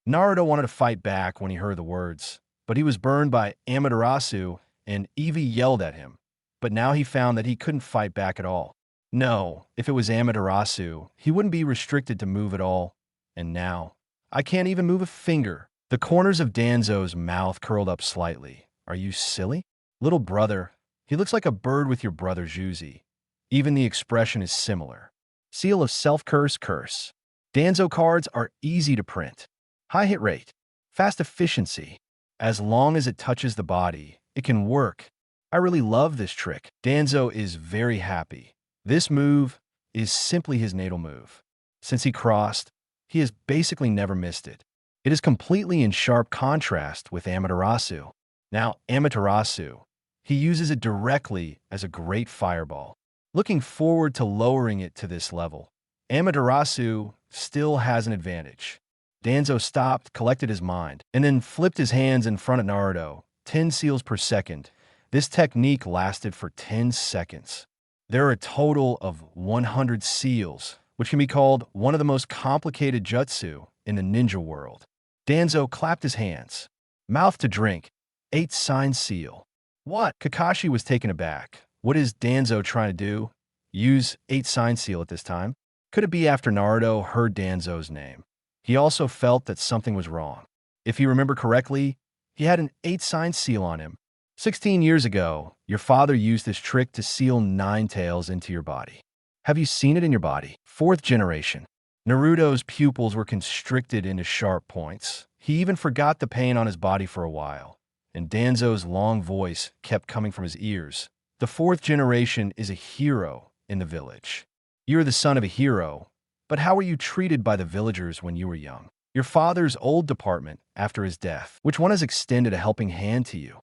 Naruto wanted to fight back when he heard the words, but he was burned by Amaterasu, and Eevee yelled at him. But now he found that he couldn't fight back at all. No, if it was Amaterasu, he wouldn't be restricted to move at all. And now, I can't even move a finger. The corners of Danzo's mouth curled up slightly. Are you silly? Little brother, he looks like a bird with your brother Juzi. Even the expression is similar. Seal of self-curse curse. Danzo cards are easy to print. High hit rate. Fast efficiency. As long as it touches the body, it can work. I really love this trick. Danzo is very happy. This move is simply his natal move. Since he crossed, he has basically never missed it. It is completely in sharp contrast with Amaterasu. Now, Amaterasu, he uses it directly as a great fireball. Looking forward to lowering it to this level, Amaterasu still has an advantage. Danzo stopped, collected his mind, and then flipped his hands in front of Naruto. 10 seals per second. This technique lasted for 10 seconds. There are a total of 100 seals, which can be called one of the most complicated jutsu in the ninja world. Danzo clapped his hands. Mouth to drink. 8 sign seal. What? Kakashi was taken aback. What is Danzo trying to do? Use 8 sign seal at this time? Could it be after Naruto heard Danzo's name? He also felt that something was wrong. If you remember correctly, he had an 8 sign seal on him. 16 years ago, your father used this trick to seal 9 tails into your body. Have you seen it in your body? 4th generation. Naruto's pupils were constricted into sharp points. He even forgot the pain on his body for a while, and Danzo's long voice kept coming from his ears. The 4th generation is a hero in the village. You're the son of a hero, but how were you treated by the villagers when you were young? Your father's old department after his death, which one has extended a helping hand to you?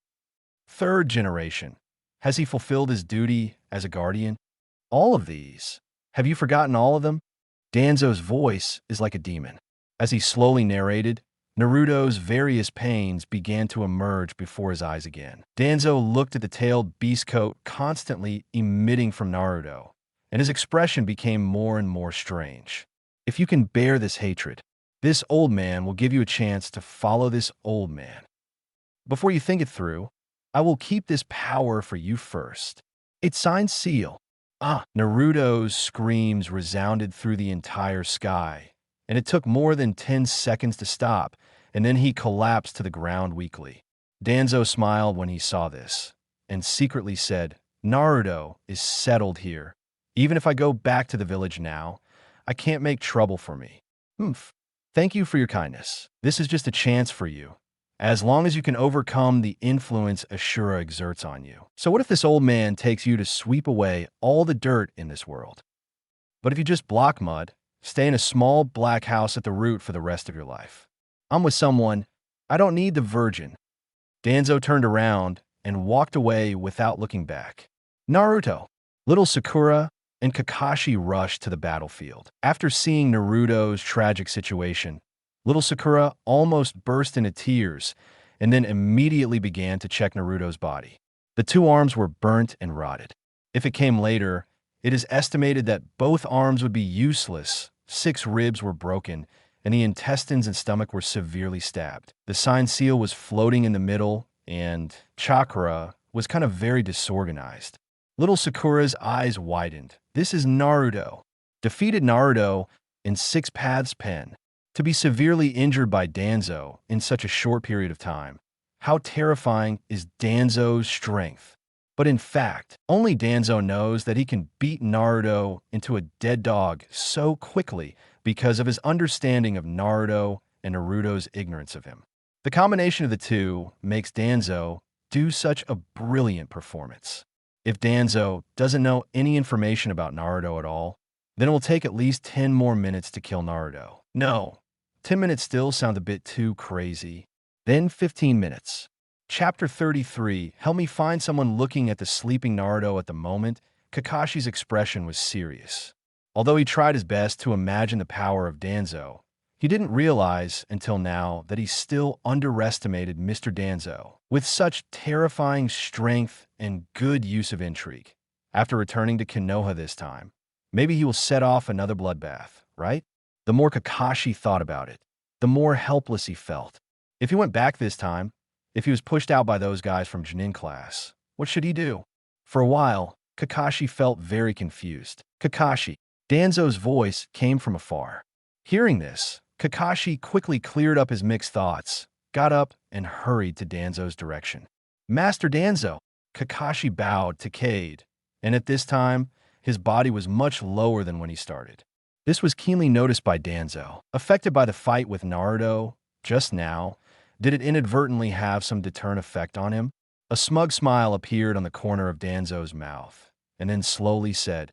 3rd generation. Has he fulfilled his duty as a guardian? All of these. Have you forgotten all of them? Danzo's voice is like a demon. As he slowly narrated, Naruto's various pains began to emerge before his eyes again. Danzo looked at the tailed beast coat constantly emitting from Naruto, and his expression became more and more strange. If you can bear this hatred, this old man will give you a chance to follow this old man. Before you think it through, I will keep this power for you first. It's signed seal. Naruto's screams resounded through the entire sky, and it took more than 10 seconds to stop, and then he collapsed to the ground weakly. Danzo smiled when he saw this, and secretly said, Naruto is settled here. Even if I go back to the village now, I can't make trouble for me. Thank you for your kindness. This is just a chance for you, as long as you can overcome the influence Ashura exerts on you. So what if this old man takes you to sweep away all the dirt in this world? But if you just block mud, stay in a small black house at the root for the rest of your life. I'm with someone. I don't need the virgin. Danzo turned around and walked away without looking back. Naruto, little Sakura, and Kakashi rushed to the battlefield. After seeing Naruto's tragic situation, little Sakura almost burst into tears and then immediately began to check Naruto's body. The 2 arms were burnt and rotted. If it came later, it is estimated that both arms would be useless. 6 ribs were broken, and the intestines and stomach were severely stabbed. The sign seal was floating in the middle, and chakra was kind of very disorganized. Little Sakura's eyes widened. This is Naruto. Defeated Naruto in 6 Paths Pen. To be severely injured by Danzo in such a short period of time. How terrifying is Danzo's strength? But in fact, only Danzo knows that he can beat Naruto into a dead dog so quickly because of his understanding of Naruto and Naruto's ignorance of him. The combination of the two makes Danzo do such a brilliant performance. If Danzo doesn't know any information about Naruto at all, then it will take at least 10 more minutes to kill Naruto. No, 10 minutes still sound a bit too crazy. Then 15 minutes. Chapter 33, help me find someone looking at the sleeping Naruto at the moment. Kakashi's expression was serious. Although he tried his best to imagine the power of Danzo, he didn't realize until now that he still underestimated Mr. Danzo with such terrifying strength and good use of intrigue. After returning to Konoha this time, maybe he will set off another bloodbath, right? The more Kakashi thought about it, the more helpless he felt. If he went back this time, if he was pushed out by those guys from Junin class, what should he do? For a while, Kakashi felt very confused. Kakashi. Danzo's voice came from afar. Hearing this, Kakashi quickly cleared up his mixed thoughts, got up, and hurried to Danzo's direction. Master Danzo. Kakashi bowed to Cade, and at this time, his body was much lower than when he started. This was keenly noticed by Danzo. Affected by the fight with Naruto just now, did it inadvertently have some deterrent effect on him? A smug smile appeared on the corner of Danzo's mouth, and then slowly said,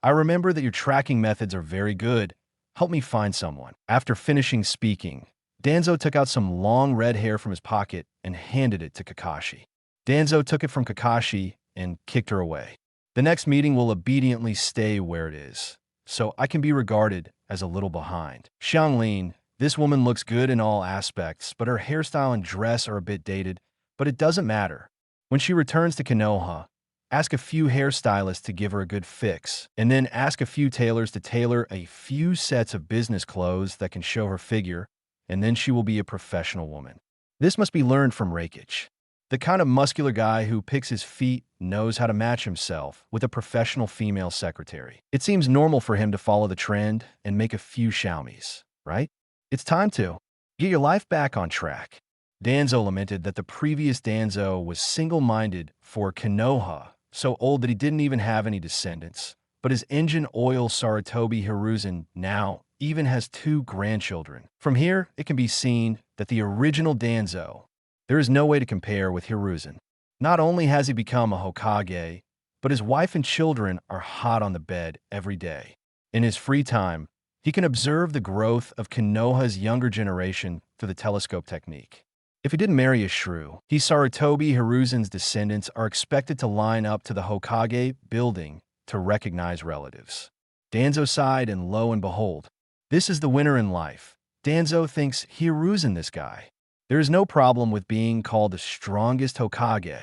I remember that your tracking methods are very good. Help me find someone. After finishing speaking, Danzo took out some long red hair from his pocket and handed it to Kakashi. Danzo took it from Kakashi and kicked her away. The next meeting will obediently stay where it is, so I can be regarded as a little behind. Xianglin, this woman looks good in all aspects, but her hairstyle and dress are a bit dated, but it doesn't matter. When she returns to Konoha, ask a few hairstylists to give her a good fix, and then ask a few tailors to tailor a few sets of business clothes that can show her figure, and then she will be a professional woman. This must be learned from Rakic. The kind of muscular guy who picks his feet knows how to match himself with a professional female secretary. It seems normal for him to follow the trend and make a few Xiaomis, right? It's time to get your life back on track. Danzo lamented that the previous Danzo was single-minded for Konoha, so old that he didn't even have any descendants. But his engine oil Sarutobi Hiruzen now even has 2 grandchildren. From here, it can be seen that the original Danzo, there is no way to compare with Hiruzen. Not only has he become a Hokage, but his wife and children are hot on the bed every day. In his free time, he can observe the growth of Konoha's younger generation through the telescope technique. If he didn't marry a shrew, Sarutobi Hiruzen's descendants are expected to line up to the Hokage building to recognize relatives. Danzo sighed, and lo and behold, this is the winner in life. Danzo thinks Hiruzen this guy. There is no problem with being called the strongest Hokage,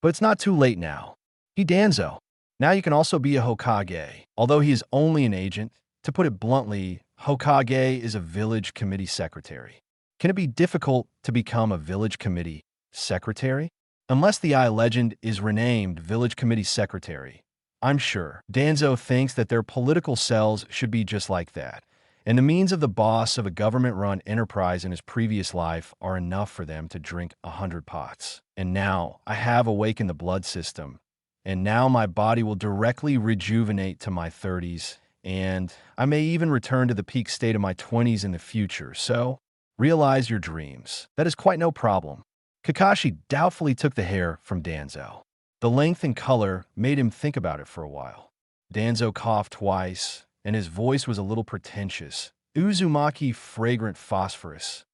but it's not too late now. He Danzo. Now you can also be a Hokage, although he is only an agent. To put it bluntly, Hokage is a village committee secretary. Can it be difficult to become a village committee secretary? Unless the legend is renamed village committee secretary, I'm sure Danzo thinks that their political cells should be just like that, and the means of the boss of a government-run enterprise in his previous life are enough for them to drink 100 pots. And now I have awakened the blood system, and now my body will directly rejuvenate to my 30s, and I may even return to the peak state of my 20s in the future, so realize your dreams. That is quite no problem. Kakashi doubtfully took the hair from Danzo. The length and color made him think about it for a while. Danzo coughed twice, and his voice was a little pretentious. Uzumaki Fragrant Phosphorus.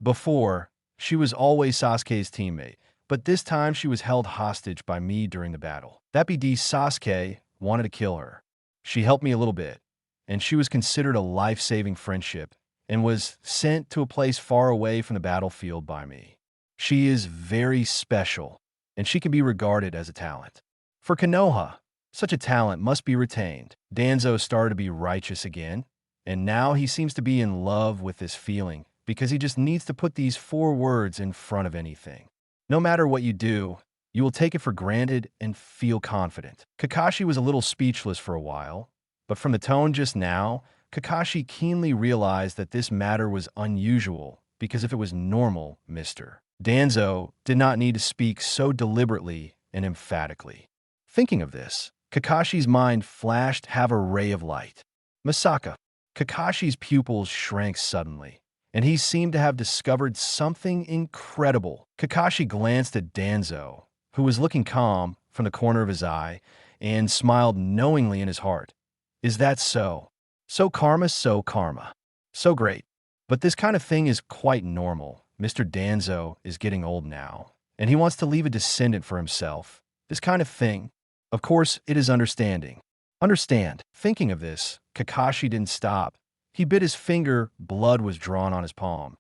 Before, she was always Sasuke's teammate, but this time she was held hostage by me during the battle. That BD Sasuke wanted to kill her. She helped me a little bit, and she was considered a life-saving friendship and was sent to a place far away from the battlefield by me. She is very special, and she can be regarded as a talent. For Konoha, such a talent must be retained. Danzo started to be righteous again, and now he seems to be in love with this feeling because he just needs to put these 4 words in front of anything. No matter what you do, You will take it for granted and feel confident. Kakashi was a little speechless for a while, but from the tone just now, Kakashi keenly realized that this matter was unusual, because if it was normal, Mr. Danzo did not need to speak so deliberately and emphatically. Thinking of this, Kakashi's mind flashed have a ray of light. Masaka. Kakashi's pupils shrank suddenly, and he seemed to have discovered something incredible. Kakashi glanced at Danzo, who was looking calm from the corner of his eye, and smiled knowingly in his heart. Is that so? So karma. So great. But this kind of thing is quite normal. Mr. Danzo is getting old now, and he wants to leave a descendant for himself. This kind of thing. Of course, it is understanding. Understand. Thinking of this, Kakashi didn't stop. He bit his finger, blood was drawn on his palm,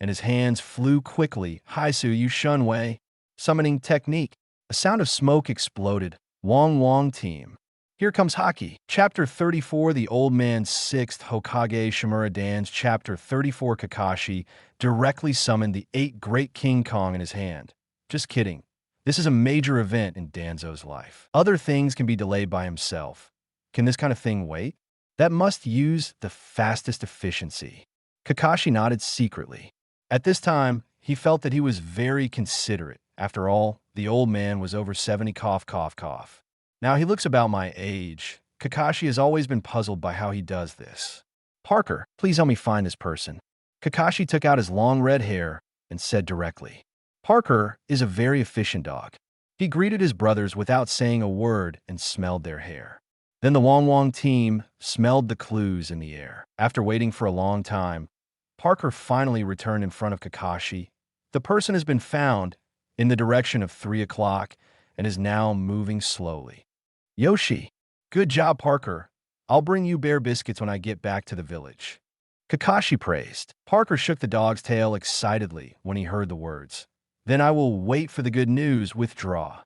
and his hands flew quickly. Haisu, you shun Wei. Summoning technique. A sound of smoke exploded. Wong team. Here comes Haki. Chapter 34, The Old Man's Sixth Hokage Shimura Dance. Chapter 34, Kakashi directly summoned the 8 Great King Kong in his hand. Just kidding. This is a major event in Danzo's life. Other things can be delayed by himself. Can this kind of thing wait? That must use the fastest efficiency. Kakashi nodded secretly. At this time, he felt that he was very considerate. After all, the old man was over 70 cough. Now he looks about my age. Kakashi has always been puzzled by how he does this. Parker, please help me find this person. Kakashi took out his long red hair and said directly. Parker is a very efficient dog. He greeted his brothers without saying a word and smelled their hair. Then the Wong team smelled the clues in the air. After waiting for a long time, Parker finally returned in front of Kakashi. The person has been found in the direction of 3 o'clock and is now moving slowly. Yoshi. Good job, Parker. I'll bring you bear biscuits when I get back to the village. Kakashi praised. Parker shook the dog's tail excitedly when he heard the words. Then I will wait for the good news. Withdraw.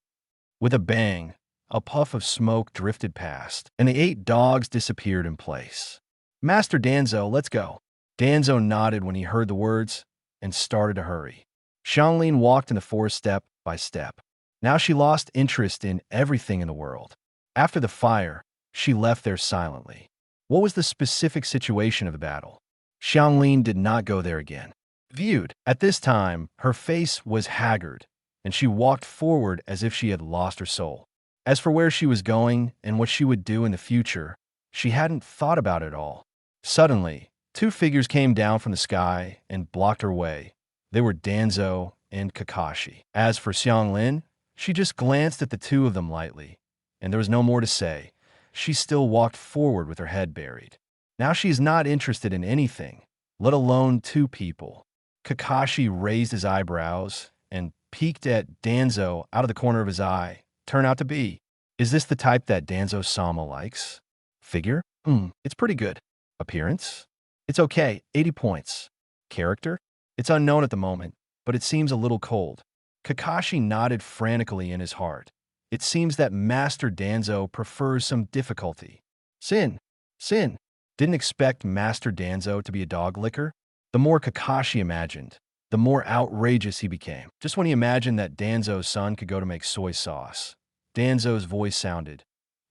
With a bang, a puff of smoke drifted past, and the 8 dogs disappeared in place. Master Danzo, let's go. Danzo nodded when he heard the words and started to hurry. Xiangling walked in the forest step by step. Now she lost interest in everything in the world. After the fire, she left there silently. What was the specific situation of the battle? Xiangling did not go there again. Viewed. At this time, her face was haggard, and she walked forward as if she had lost her soul. As for where she was going and what she would do in the future, she hadn't thought about it all. Suddenly, 2 figures came down from the sky and blocked her way. They were Danzo and Kakashi. As for Xianglin, she just glanced at the 2 of them lightly, and there was no more to say. She still walked forward with her head buried. Now she is not interested in anything, let alone 2 people. Kakashi raised his eyebrows and peeked at Danzo out of the corner of his eye. Turn out to be. Is this the type that Danzo-sama likes? Figure? It's pretty good. Appearance? It's okay, 80 points. Character? It's unknown at the moment, but it seems a little cold. Kakashi nodded frantically in his heart. It seems that Master Danzo prefers some difficulty. Sin. Didn't expect Master Danzo to be a dog licker? The more Kakashi imagined, the more outrageous he became. Just when he imagined that Danzo's son could go to make soy sauce, Danzo's voice sounded.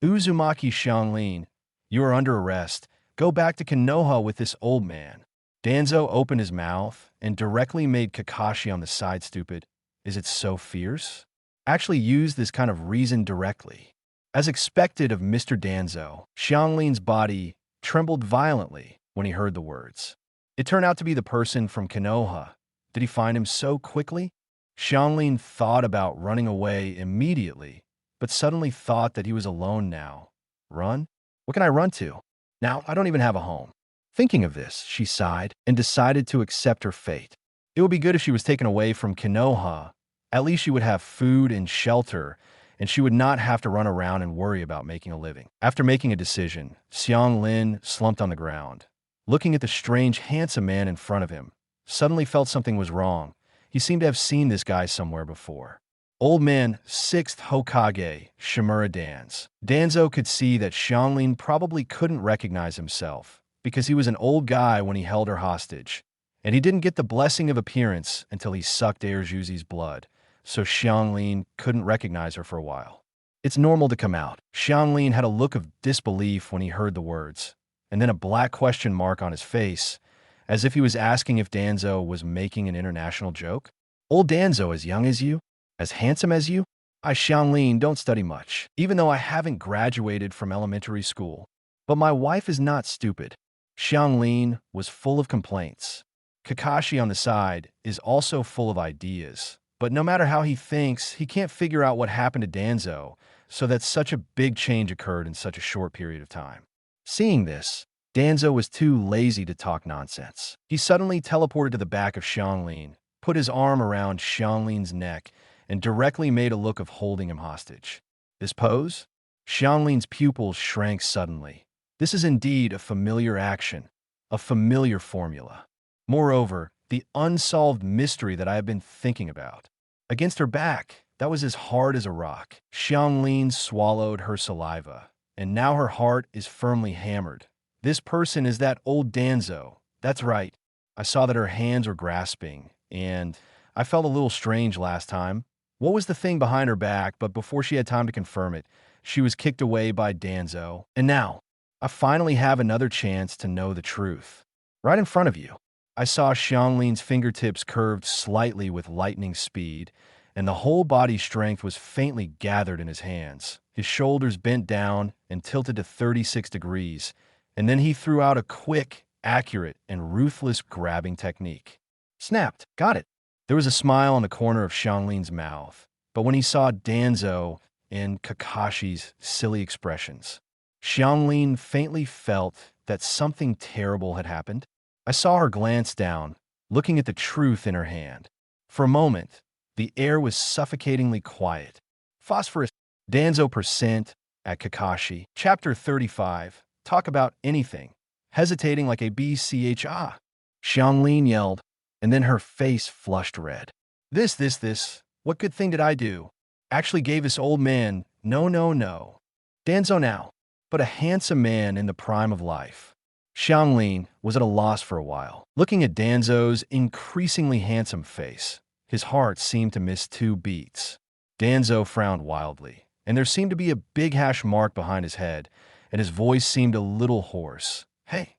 Uzumaki Xianglin, you are under arrest. Go back to Konoha with this old man. Danzo opened his mouth and directly made Kakashi on the side stupid. Is it so fierce? Actually use this kind of reason directly. As expected of Mr. Danzo, Xianglin's body trembled violently when he heard the words. It turned out to be the person from Konoha. Did he find him so quickly? Xianglin thought about running away immediately, but suddenly thought that he was alone now. Run? What can I run to? Now, I don't even have a home. Thinking of this, she sighed and decided to accept her fate. It would be good if she was taken away from Konoha. At least she would have food and shelter, and she would not have to run around and worry about making a living. After making a decision, Xianglin slumped on the ground. Looking at the strange, handsome man in front of him, suddenly felt something was wrong. He seemed to have seen this guy somewhere before. Old Man, 6th Hokage, Shimura Dance. Danzo could see that Xianglin probably couldn't recognize himself, because he was an old guy when he held her hostage, and he didn't get the blessing of appearance until he sucked Air Juzi's blood. so Xianglin couldn't recognize her for a while. It's normal to come out. Xianglin had a look of disbelief when he heard the words, and then a black question mark on his face, as if he was asking if Danzo was making an international joke. Old Danzo as young as you? As handsome as you? I, Xianglin, don't study much, even though I haven't graduated from elementary school. But my wife is not stupid. Xianglin was full of complaints. Kakashi on the side is also full of ideas, but no matter how he thinks, he can't figure out what happened to Danzo, so that such a big change occurred in such a short period of time. Seeing this, Danzo was too lazy to talk nonsense. He suddenly teleported to the back of Xianglin, put his arm around Xianglin's neck, and directly made a look of holding him hostage. This pose? Xianglin's pupils shrank suddenly. This is indeed a familiar action, a familiar formula. Moreover, the unsolved mystery that I have been thinking about. Against her back, that was as hard as a rock. Xianglin swallowed her saliva, and now her heart is firmly hammered. This person is that old Danzo. That's right. I saw that her hands were grasping, and I felt a little strange last time. What was the thing behind her back? But before she had time to confirm it, she was kicked away by Danzo. And now, I finally have another chance to know the truth. Right in front of you. I saw Xianglin's fingertips curved slightly with lightning speed, and the whole body strength was faintly gathered in his hands. His shoulders bent down and tilted to 36 degrees, and then he threw out a quick, accurate, and ruthless grabbing technique. Snapped. Got it. There was a smile on the corner of Xianglin's mouth, but when he saw Danzo and Kakashi's silly expressions, Xianglin faintly felt that something terrible had happened. I saw her glance down, looking at the truth in her hand. For a moment, the air was suffocatingly quiet. Phosphorus, Danzo percent at Kakashi. Chapter 35. Talk about anything. Hesitating like a BCHA. Xianglin yelled, and then her face flushed red. This. What good thing did I do? Actually gave this old man, no. Danzo now, but a handsome man in the prime of life. Xianglin was at a loss for a while, looking at Danzo's increasingly handsome face. His heart seemed to miss 2 beats. Danzo frowned wildly, and there seemed to be a big hash mark behind his head, and his voice seemed a little hoarse. Hey,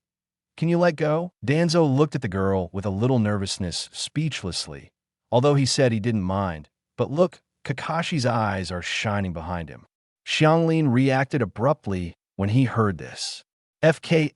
can you let go? Danzo looked at the girl with a little nervousness, speechlessly, although he said he didn't mind. But look, Kakashi's eyes are shining behind him. Xianglin reacted abruptly when he heard this. FK.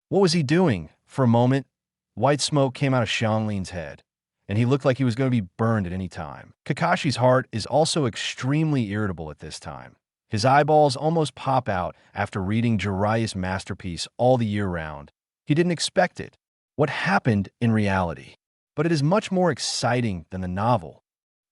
What was he doing? For a moment, white smoke came out of Xianglin's head, and he looked like he was going to be burned at any time. Kakashi's heart is also extremely irritable at this time. His eyeballs almost pop out after reading Jiraiya's masterpiece all the year round. He didn't expect it. What happened in reality? But it is much more exciting than the novel.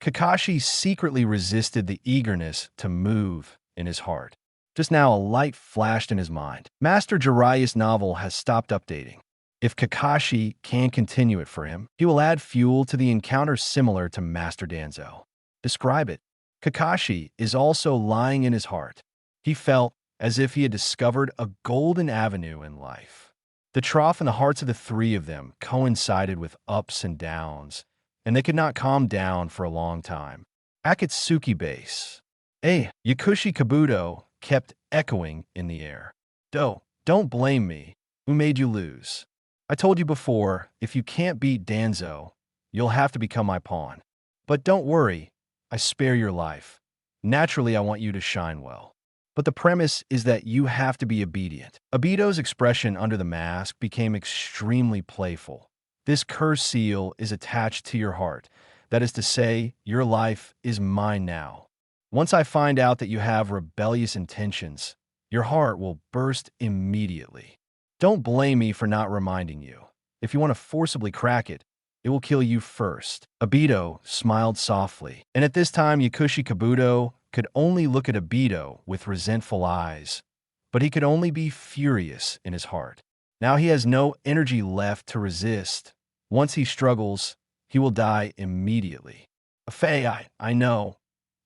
Kakashi secretly resisted the eagerness to move in his heart. Just now, a light flashed in his mind. Master Jiraiya's novel has stopped updating. If Kakashi can continue it for him, he will add fuel to the encounter similar to Master Danzo. Describe it. Kakashi is also lying in his heart. He felt as if he had discovered a golden avenue in life. The trough in the hearts of the 3 of them coincided with ups and downs, and they could not calm down for a long time. Akatsuki base. Yakushi Kabuto kept echoing in the air. Don't blame me. Who made you lose? I told you before, if you can't beat Danzo, you'll have to become my pawn. But don't worry, I spare your life. Naturally, I want you to shine well. But the premise is that you have to be obedient. Obito's expression under the mask became extremely playful. This curse seal is attached to your heart. That is to say, your life is mine now. Once I find out that you have rebellious intentions, your heart will burst immediately. Don't blame me for not reminding you. If you want to forcibly crack it, it will kill you first. Obito smiled softly, and at this time Yakushi Kabuto could only look at Obito with resentful eyes, but he could only be furious in his heart. Now he has no energy left to resist. Once he struggles, he will die immediately. Faye, I know.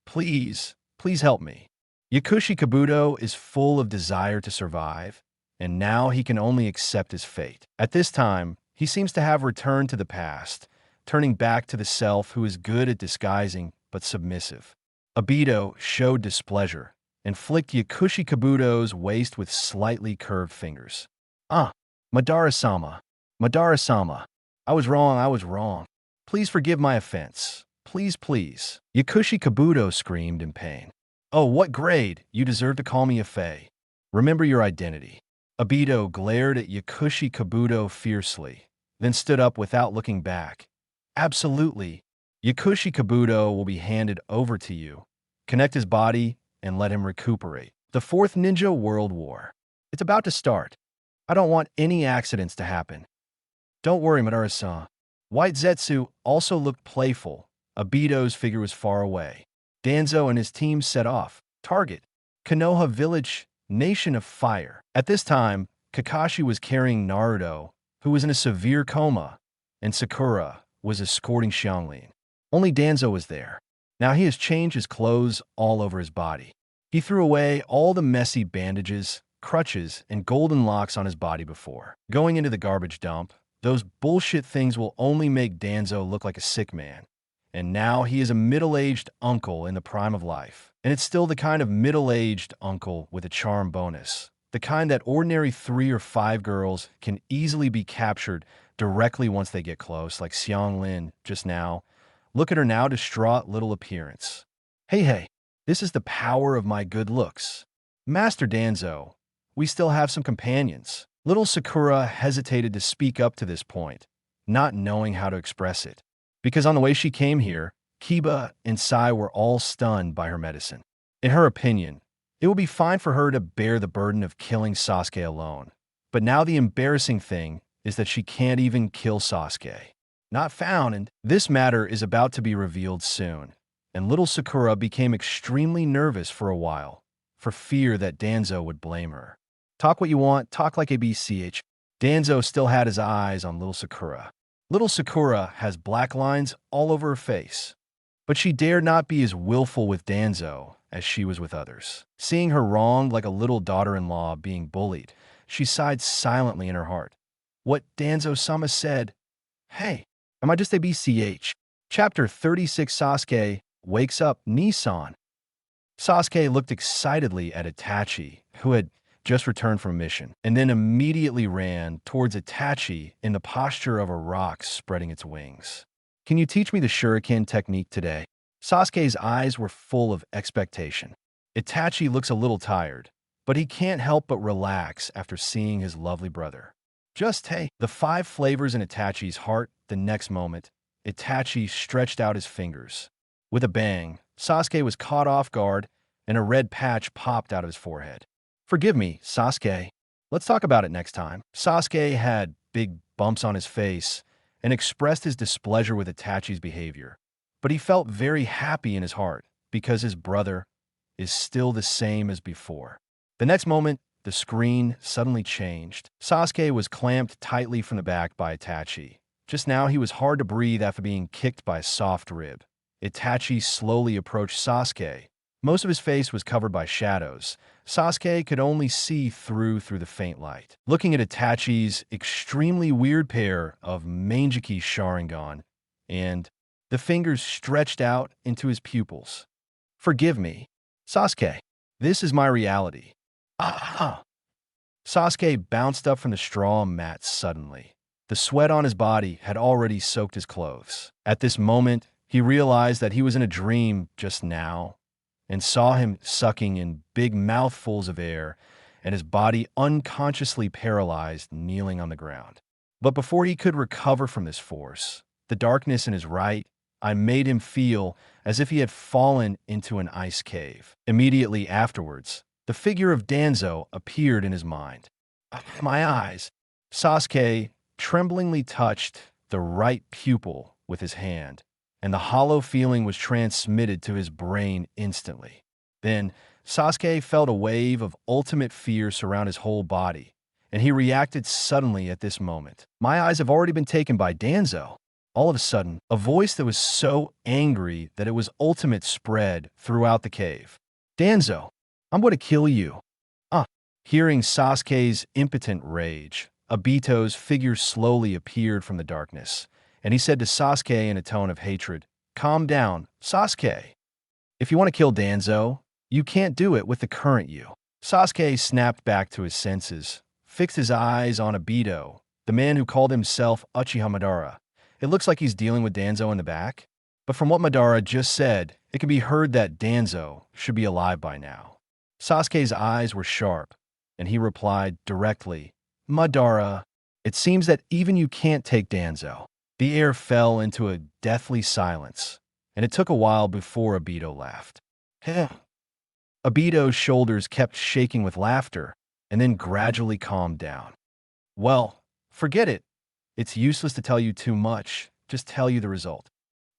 Please help me. Yakushi Kabuto is full of desire to survive, and now he can only accept his fate. At this time, he seems to have returned to the past, turning back to the self who is good at disguising but submissive. Obito showed displeasure and flicked Yakushi Kabuto's waist with slightly curved fingers. Madara-sama. Madara-sama. I was wrong. Please forgive my offense. Please, please. Yakushi Kabuto screamed in pain. Oh, what grade? You deserve to call me a Fei. Remember your identity. Obito glared at Yakushi Kabuto fiercely, then stood up without looking back. Absolutely. Yakushi Kabuto will be handed over to you. Connect his body and let him recuperate. The Fourth Ninja World War. It's about to start. I don't want any accidents to happen. Don't worry, Madara-san. White Zetsu also looked playful. Obito's figure was far away. Danzo and his team set off. Target: Konoha Village, Nation of Fire. At this time, Kakashi was carrying Naruto, who was in a severe coma, and Sakura was escorting Xiangling. Only Danzo was there. Now he has changed his clothes all over his body. He threw away all the messy bandages, crutches, and golden locks on his body before going into the garbage dump. Those bullshit things will only make Danzo look like a sick man. And now he is a middle-aged uncle in the prime of life. And it's still the kind of middle-aged uncle with a charm bonus. The kind that ordinary 3 or 5 girls can easily be captured directly once they get close, like Xianglin just now. Look at her now distraught little appearance. Hey, this is the power of my good looks. Master Danzo, we still have some companions. Little Sakura hesitated to speak up to this point, not knowing how to express it. Because on the way she came here, Kiba and Sai were all stunned by her medicine. In her opinion, it would be fine for her to bear the burden of killing Sasuke alone. But now the embarrassing thing is that she can't even kill Sasuke. Not found, and this matter is about to be revealed soon. And little Sakura became extremely nervous for a while, for fear that Danzo would blame her. Talk what you want, talk like a BCH. Danzo still had his eyes on little Sakura. Little Sakura has black lines all over her face, but she dared not be as willful with Danzo as she was with others. Seeing her wronged like a little daughter-in-law being bullied, she sighed silently in her heart. What Danzo-sama said, "Hey, am I just a BCH?" Chapter 36 Sasuke wakes up Nissan. Sasuke looked excitedly at Itachi, who had just returned from a mission, and then immediately ran towards Itachi in the posture of a rock spreading its wings. Can you teach me the Shuriken technique today? Sasuke's eyes were full of expectation. Itachi looks a little tired, but he can't help but relax after seeing his lovely brother. Just hey, the 5 flavors in Itachi's heart. The next moment, Itachi stretched out his fingers. With a bang, Sasuke was caught off guard, and a red patch popped out of his forehead. Forgive me, Sasuke. Let's talk about it next time. Sasuke had big bumps on his face and expressed his displeasure with Itachi's behavior. But he felt very happy in his heart because his brother is still the same as before. The next moment, the screen suddenly changed. Sasuke was clamped tightly from the back by Itachi. Just now, he was hard to breathe after being kicked by a soft rib. Itachi slowly approached Sasuke. Most of his face was covered by shadows. Sasuke could only see through the faint light. Looking at Itachi's extremely weird pair of Mangekyo Sharingan, and the fingers stretched out into his pupils. Forgive me, Sasuke. This is my reality. Sasuke bounced up from the straw mat suddenly. The sweat on his body had already soaked his clothes. At this moment, he realized that he was in a dream just now, and saw him sucking in big mouthfuls of air and his body unconsciously paralyzed, kneeling on the ground. But before he could recover from this force, the darkness in his right eye made him feel as if he had fallen into an ice cave. Immediately afterwards, the figure of Danzo appeared in his mind. My eyes. Sasuke tremblingly touched the right pupil with his hand, and the hollow feeling was transmitted to his brain instantly. Then, Sasuke felt a wave of ultimate fear surround his whole body, and he reacted suddenly at this moment. My eyes have already been taken by Danzo. All of a sudden, a voice that was so angry that it was ultimate spread throughout the cave. Danzo, I'm going to kill you. Hearing Sasuke's impotent rage, Obito's figure slowly appeared from the darkness, and he said to Sasuke in a tone of hatred, "Calm down, Sasuke. If you want to kill Danzo, you can't do it with the current you." Sasuke snapped back to his senses, fixed his eyes on Obito, the man who called himself Uchiha Madara. It looks like he's dealing with Danzo in the back, but from what Madara just said, it can be heard that Danzo should be alive by now. Sasuke's eyes were sharp, and he replied directly, "Madara, it seems that even you can't take Danzo." The air fell into a deathly silence, and it took a while before Obito laughed. Heh. Obito's shoulders kept shaking with laughter, and then gradually calmed down. "Well, forget it. It's useless to tell you too much. Just tell you the result.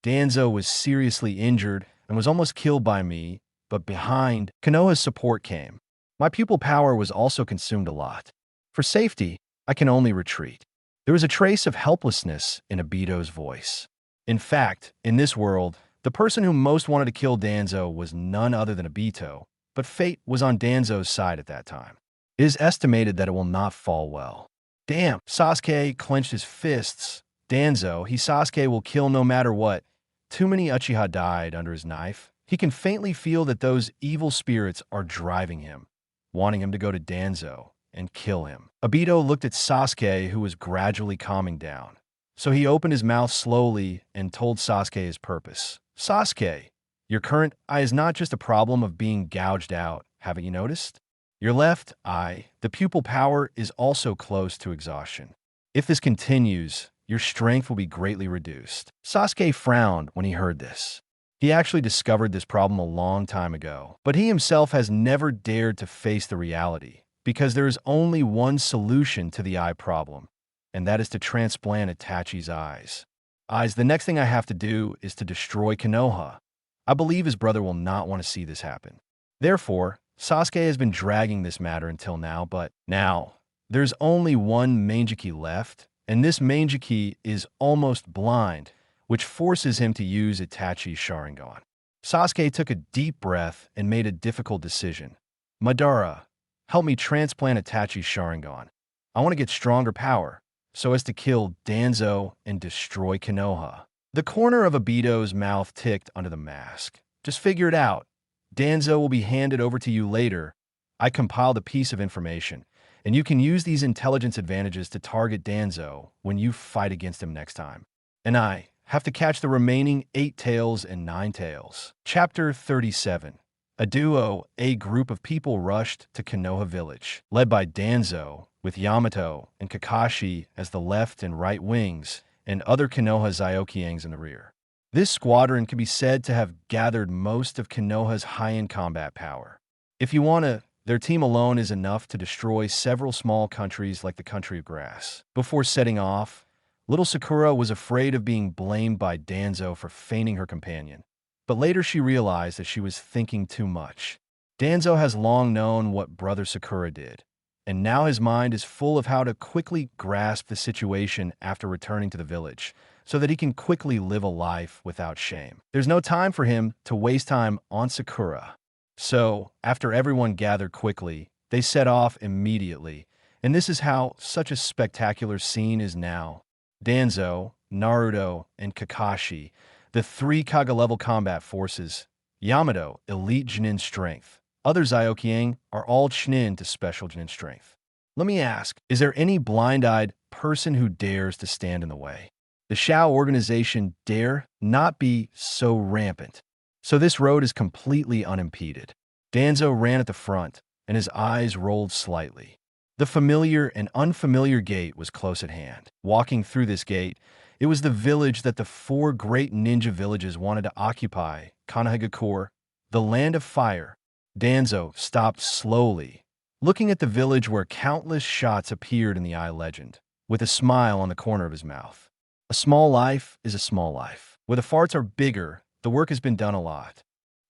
Danzo was seriously injured and was almost killed by me, but behind, Konoha's support came. My pupil power was also consumed a lot. For safety, I can only retreat." There was a trace of helplessness in Obito's voice. In fact, in this world, the person who most wanted to kill Danzo was none other than Obito, but fate was on Danzo's side at that time. It is estimated that it will not fall well. Damn, Sasuke clenched his fists. Danzo, Sasuke will kill no matter what. Too many Uchiha died under his knife. He can faintly feel that those evil spirits are driving him, wanting him to go to Danzo and kill him. Obito looked at Sasuke, who was gradually calming down. So he opened his mouth slowly and told Sasuke his purpose. "Sasuke, your current eye is not just a problem of being gouged out, haven't you noticed? Your left eye, the pupil power, is also close to exhaustion. If this continues, your strength will be greatly reduced." Sasuke frowned when he heard this. He actually discovered this problem a long time ago, but he himself has never dared to face the reality, because there is only one solution to the eye problem, and that is to transplant Itachi's eyes. The next thing I have to do is to destroy Konoha. I believe his brother will not want to see this happen. Therefore, Sasuke has been dragging this matter until now, but now, there's only one Mangekyo left, and this Mangekyo is almost blind, which forces him to use Itachi's Sharingan. Sasuke took a deep breath and made a difficult decision. "Madara, help me transplant Itachi's Sharingan. I want to get stronger power, so as to kill Danzo and destroy Konoha." The corner of Obito's mouth ticked under the mask. "Just figure it out. Danzo will be handed over to you later. I compiled a piece of information, and you can use these intelligence advantages to target Danzo when you fight against him next time. And I have to catch the remaining 8 tails and 9 tails." Chapter 37. A group of people rushed to Konoha village, led by Danzo, with Yamato and Kakashi as the left and right wings, and other Konoha Xiaoqiangs in the rear. This squadron can be said to have gathered most of Konoha's high-end combat power. If you want to, their team alone is enough to destroy several small countries like the Country of Grass. Before setting off, little Sakura was afraid of being blamed by Danzo for feigning her companion, but later she realized that she was thinking too much. Danzo has long known what Brother Sakura did, and now his mind is full of how to quickly grasp the situation after returning to the village, so that he can quickly live a life without shame. There's no time for him to waste time on Sakura. So, after everyone gathered quickly, they set off immediately, and this is how such a spectacular scene is now. Danzo, Naruto, and Kakashi, the 3 Kaga-level combat forces, Yamato, elite Chunin strength. Other Xiaoqiang are all Chunin to special Chunin strength. Let me ask, is there any blind-eyed person who dares to stand in the way? The Shao organization dare not be so rampant, so this road is completely unimpeded. Danzo ran at the front, and his eyes rolled slightly. The familiar and unfamiliar gate was close at hand. Walking through this gate, it was the village that the 4 great ninja villages wanted to occupy, Konohagakure, the land of fire. Danzo stopped slowly, looking at the village where countless shots appeared in the eye legend, with a smile on the corner of his mouth. A small life is a small life. Where the farts are bigger, the work has been done a lot.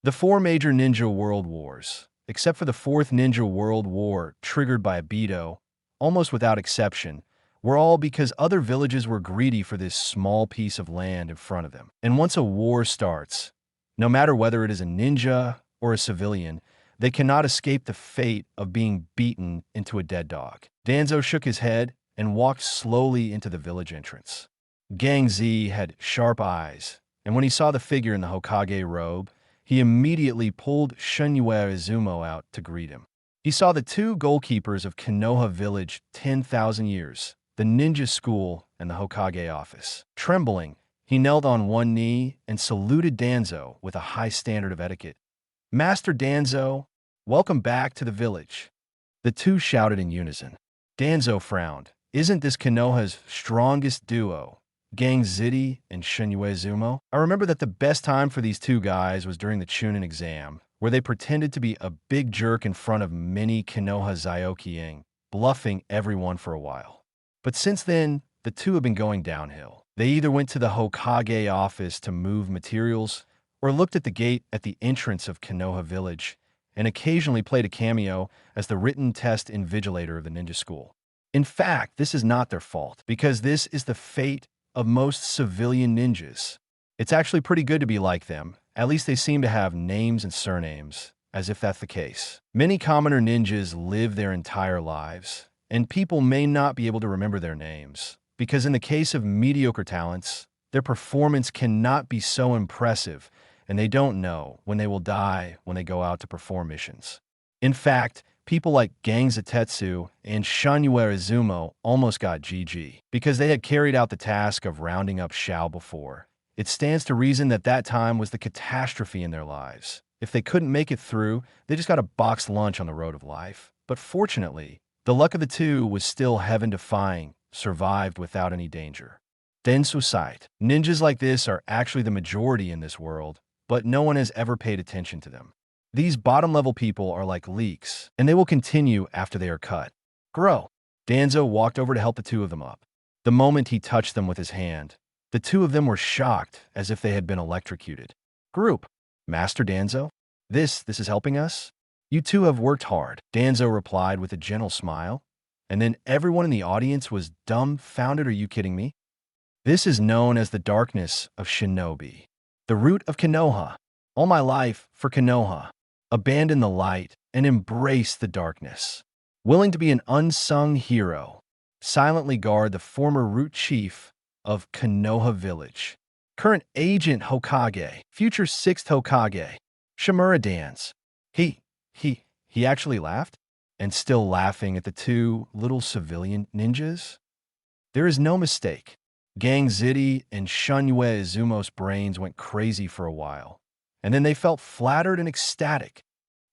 The 4 major ninja world wars, except for the 4th Ninja World War triggered by Obito, almost without exception, were all because other villages were greedy for this small piece of land in front of them. And once a war starts, no matter whether it is a ninja or a civilian, they cannot escape the fate of being beaten into a dead dog. Danzo shook his head and walked slowly into the village entrance. Gang Z had sharp eyes, and when he saw the figure in the Hokage robe, he immediately pulled Shunyue Izumo out to greet him. He saw the two goalkeepers of Konoha Village 10,000 years, the ninja school and the Hokage office. Trembling, he knelt on one knee and saluted Danzo with a high standard of etiquette. "Master Danzo, welcome back to the village." The two shouted in unison. Danzo frowned. "Isn't this Konoha's strongest duo, Gang Ziti and Shunyue Izumo? I remember that the best time for these two guys was during the Chunin exam, where they pretended to be a big jerk in front of many Konoha Xiaoqiang, bluffing everyone for a while. But since then, the two have been going downhill. They either went to the Hokage office to move materials, or looked at the gate at the entrance of Konoha Village, and occasionally played a cameo as the written test invigilator of the ninja school. In fact, this is not their fault, because this is the fate of most civilian ninjas. It's actually pretty good to be like them. At least they seem to have names and surnames, as if that's the case. Many commoner ninjas live their entire lives, and people may not be able to remember their names, because in the case of mediocre talents, their performance cannot be so impressive, and they don't know when they will die when they go out to perform missions. In fact, people like Gang Zetetsu and Shunyue Izumo almost got GG, because they had carried out the task of rounding up Xiao before. It stands to reason that that time was the catastrophe in their lives. If they couldn't make it through, they just got a boxed lunch on the road of life. But fortunately, the luck of the two was still heaven-defying, survived without any danger. Densu sight. Ninjas like this are actually the majority in this world, but no one has ever paid attention to them. These bottom-level people are like leeks, and they will continue after they are cut. Grow. Danzo walked over to help the two of them up. The moment he touched them with his hand, the two of them were shocked, as if they had been electrocuted. Group. Master Danzo? This is helping us? You two have worked hard, Danzo replied with a gentle smile. And then everyone in the audience was dumbfounded. Are you kidding me? This is known as the darkness of shinobi, the root of Konoha. All my life for Konoha. Abandon the light and embrace the darkness. Willing to be an unsung hero, silently guard the former root chief of Konoha Village. Current Agent Hokage, future 6th Hokage, Shimura Dance. He actually laughed? And still laughing at the two little civilian ninjas? There is no mistake. Gang Ziti and Shunyue Izumo's brains went crazy for a while, and then they felt flattered and ecstatic.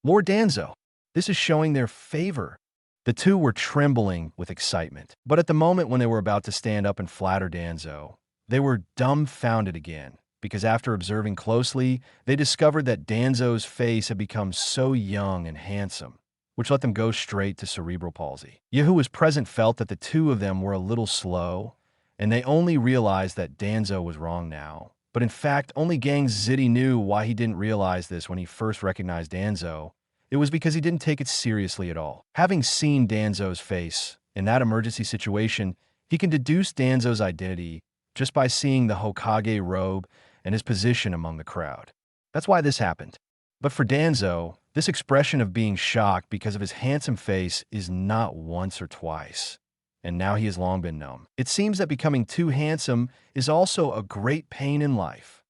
Lord Danzo, this is showing their favor. The two were trembling with excitement, but at the moment when they were about to stand up and flatter Danzo, they were dumbfounded again, because after observing closely, they discovered that Danzo's face had become so young and handsome, which let them go straight to cerebral palsy. Ye who was present felt that the two of them were a little slow, and they only realized that Danzo was wrong now. But in fact, only Gang Ziti knew why he didn't realize this when he first recognized Danzo. It was because he didn't take it seriously at all. Having seen Danzo's face in that emergency situation, he can deduce Danzo's identity just by seeing the Hokage robe and his position among the crowd. That's why this happened. But for Danzo, this expression of being shocked because of his handsome face is not once or twice, and now he has long been numb. It seems that becoming too handsome is also a great pain in life.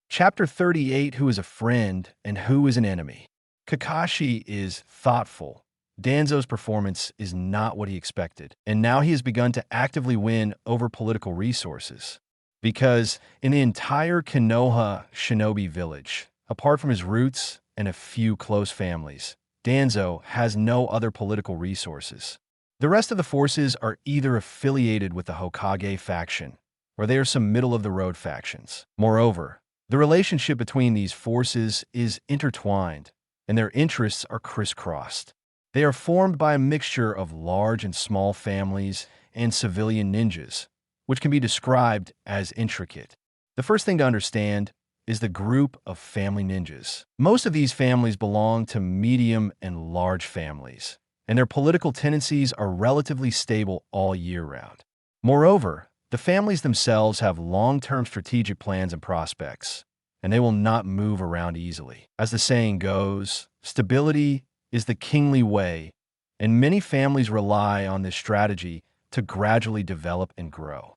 Chapter 38, Who is a Friend and Who is an Enemy? Kakashi is thoughtful. Danzo's performance is not what he expected, and now he has begun to actively win over political resources. Because in the entire Konoha Shinobi Village, apart from his roots and a few close families, Danzo has no other political resources. The rest of the forces are either affiliated with the Hokage faction, or they are some middle-of-the-road factions. Moreover, the relationship between these forces is intertwined, and their interests are crisscrossed. They are formed by a mixture of large and small families and civilian ninjas, which can be described as intricate. The first thing to understand is the group of family ninjas. Most of these families belong to medium and large families, and their political tendencies are relatively stable all year round. Moreover, the families themselves have long-term strategic plans and prospects, and they will not move around easily. As the saying goes, stability is the kingly way, and many families rely on this strategy to gradually develop and grow.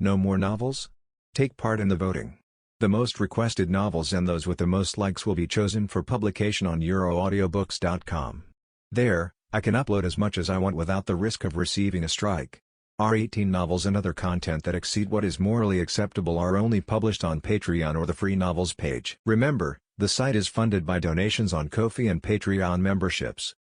No more novels? Take part in the voting. The most requested novels and those with the most likes will be chosen for publication on euroaudiobooks.com. There, I can upload as much as I want without the risk of receiving a strike. Our 18 novels and other content that exceed what is morally acceptable are only published on Patreon or the free novels page. Remember, the site is funded by donations on Ko-fi and Patreon memberships.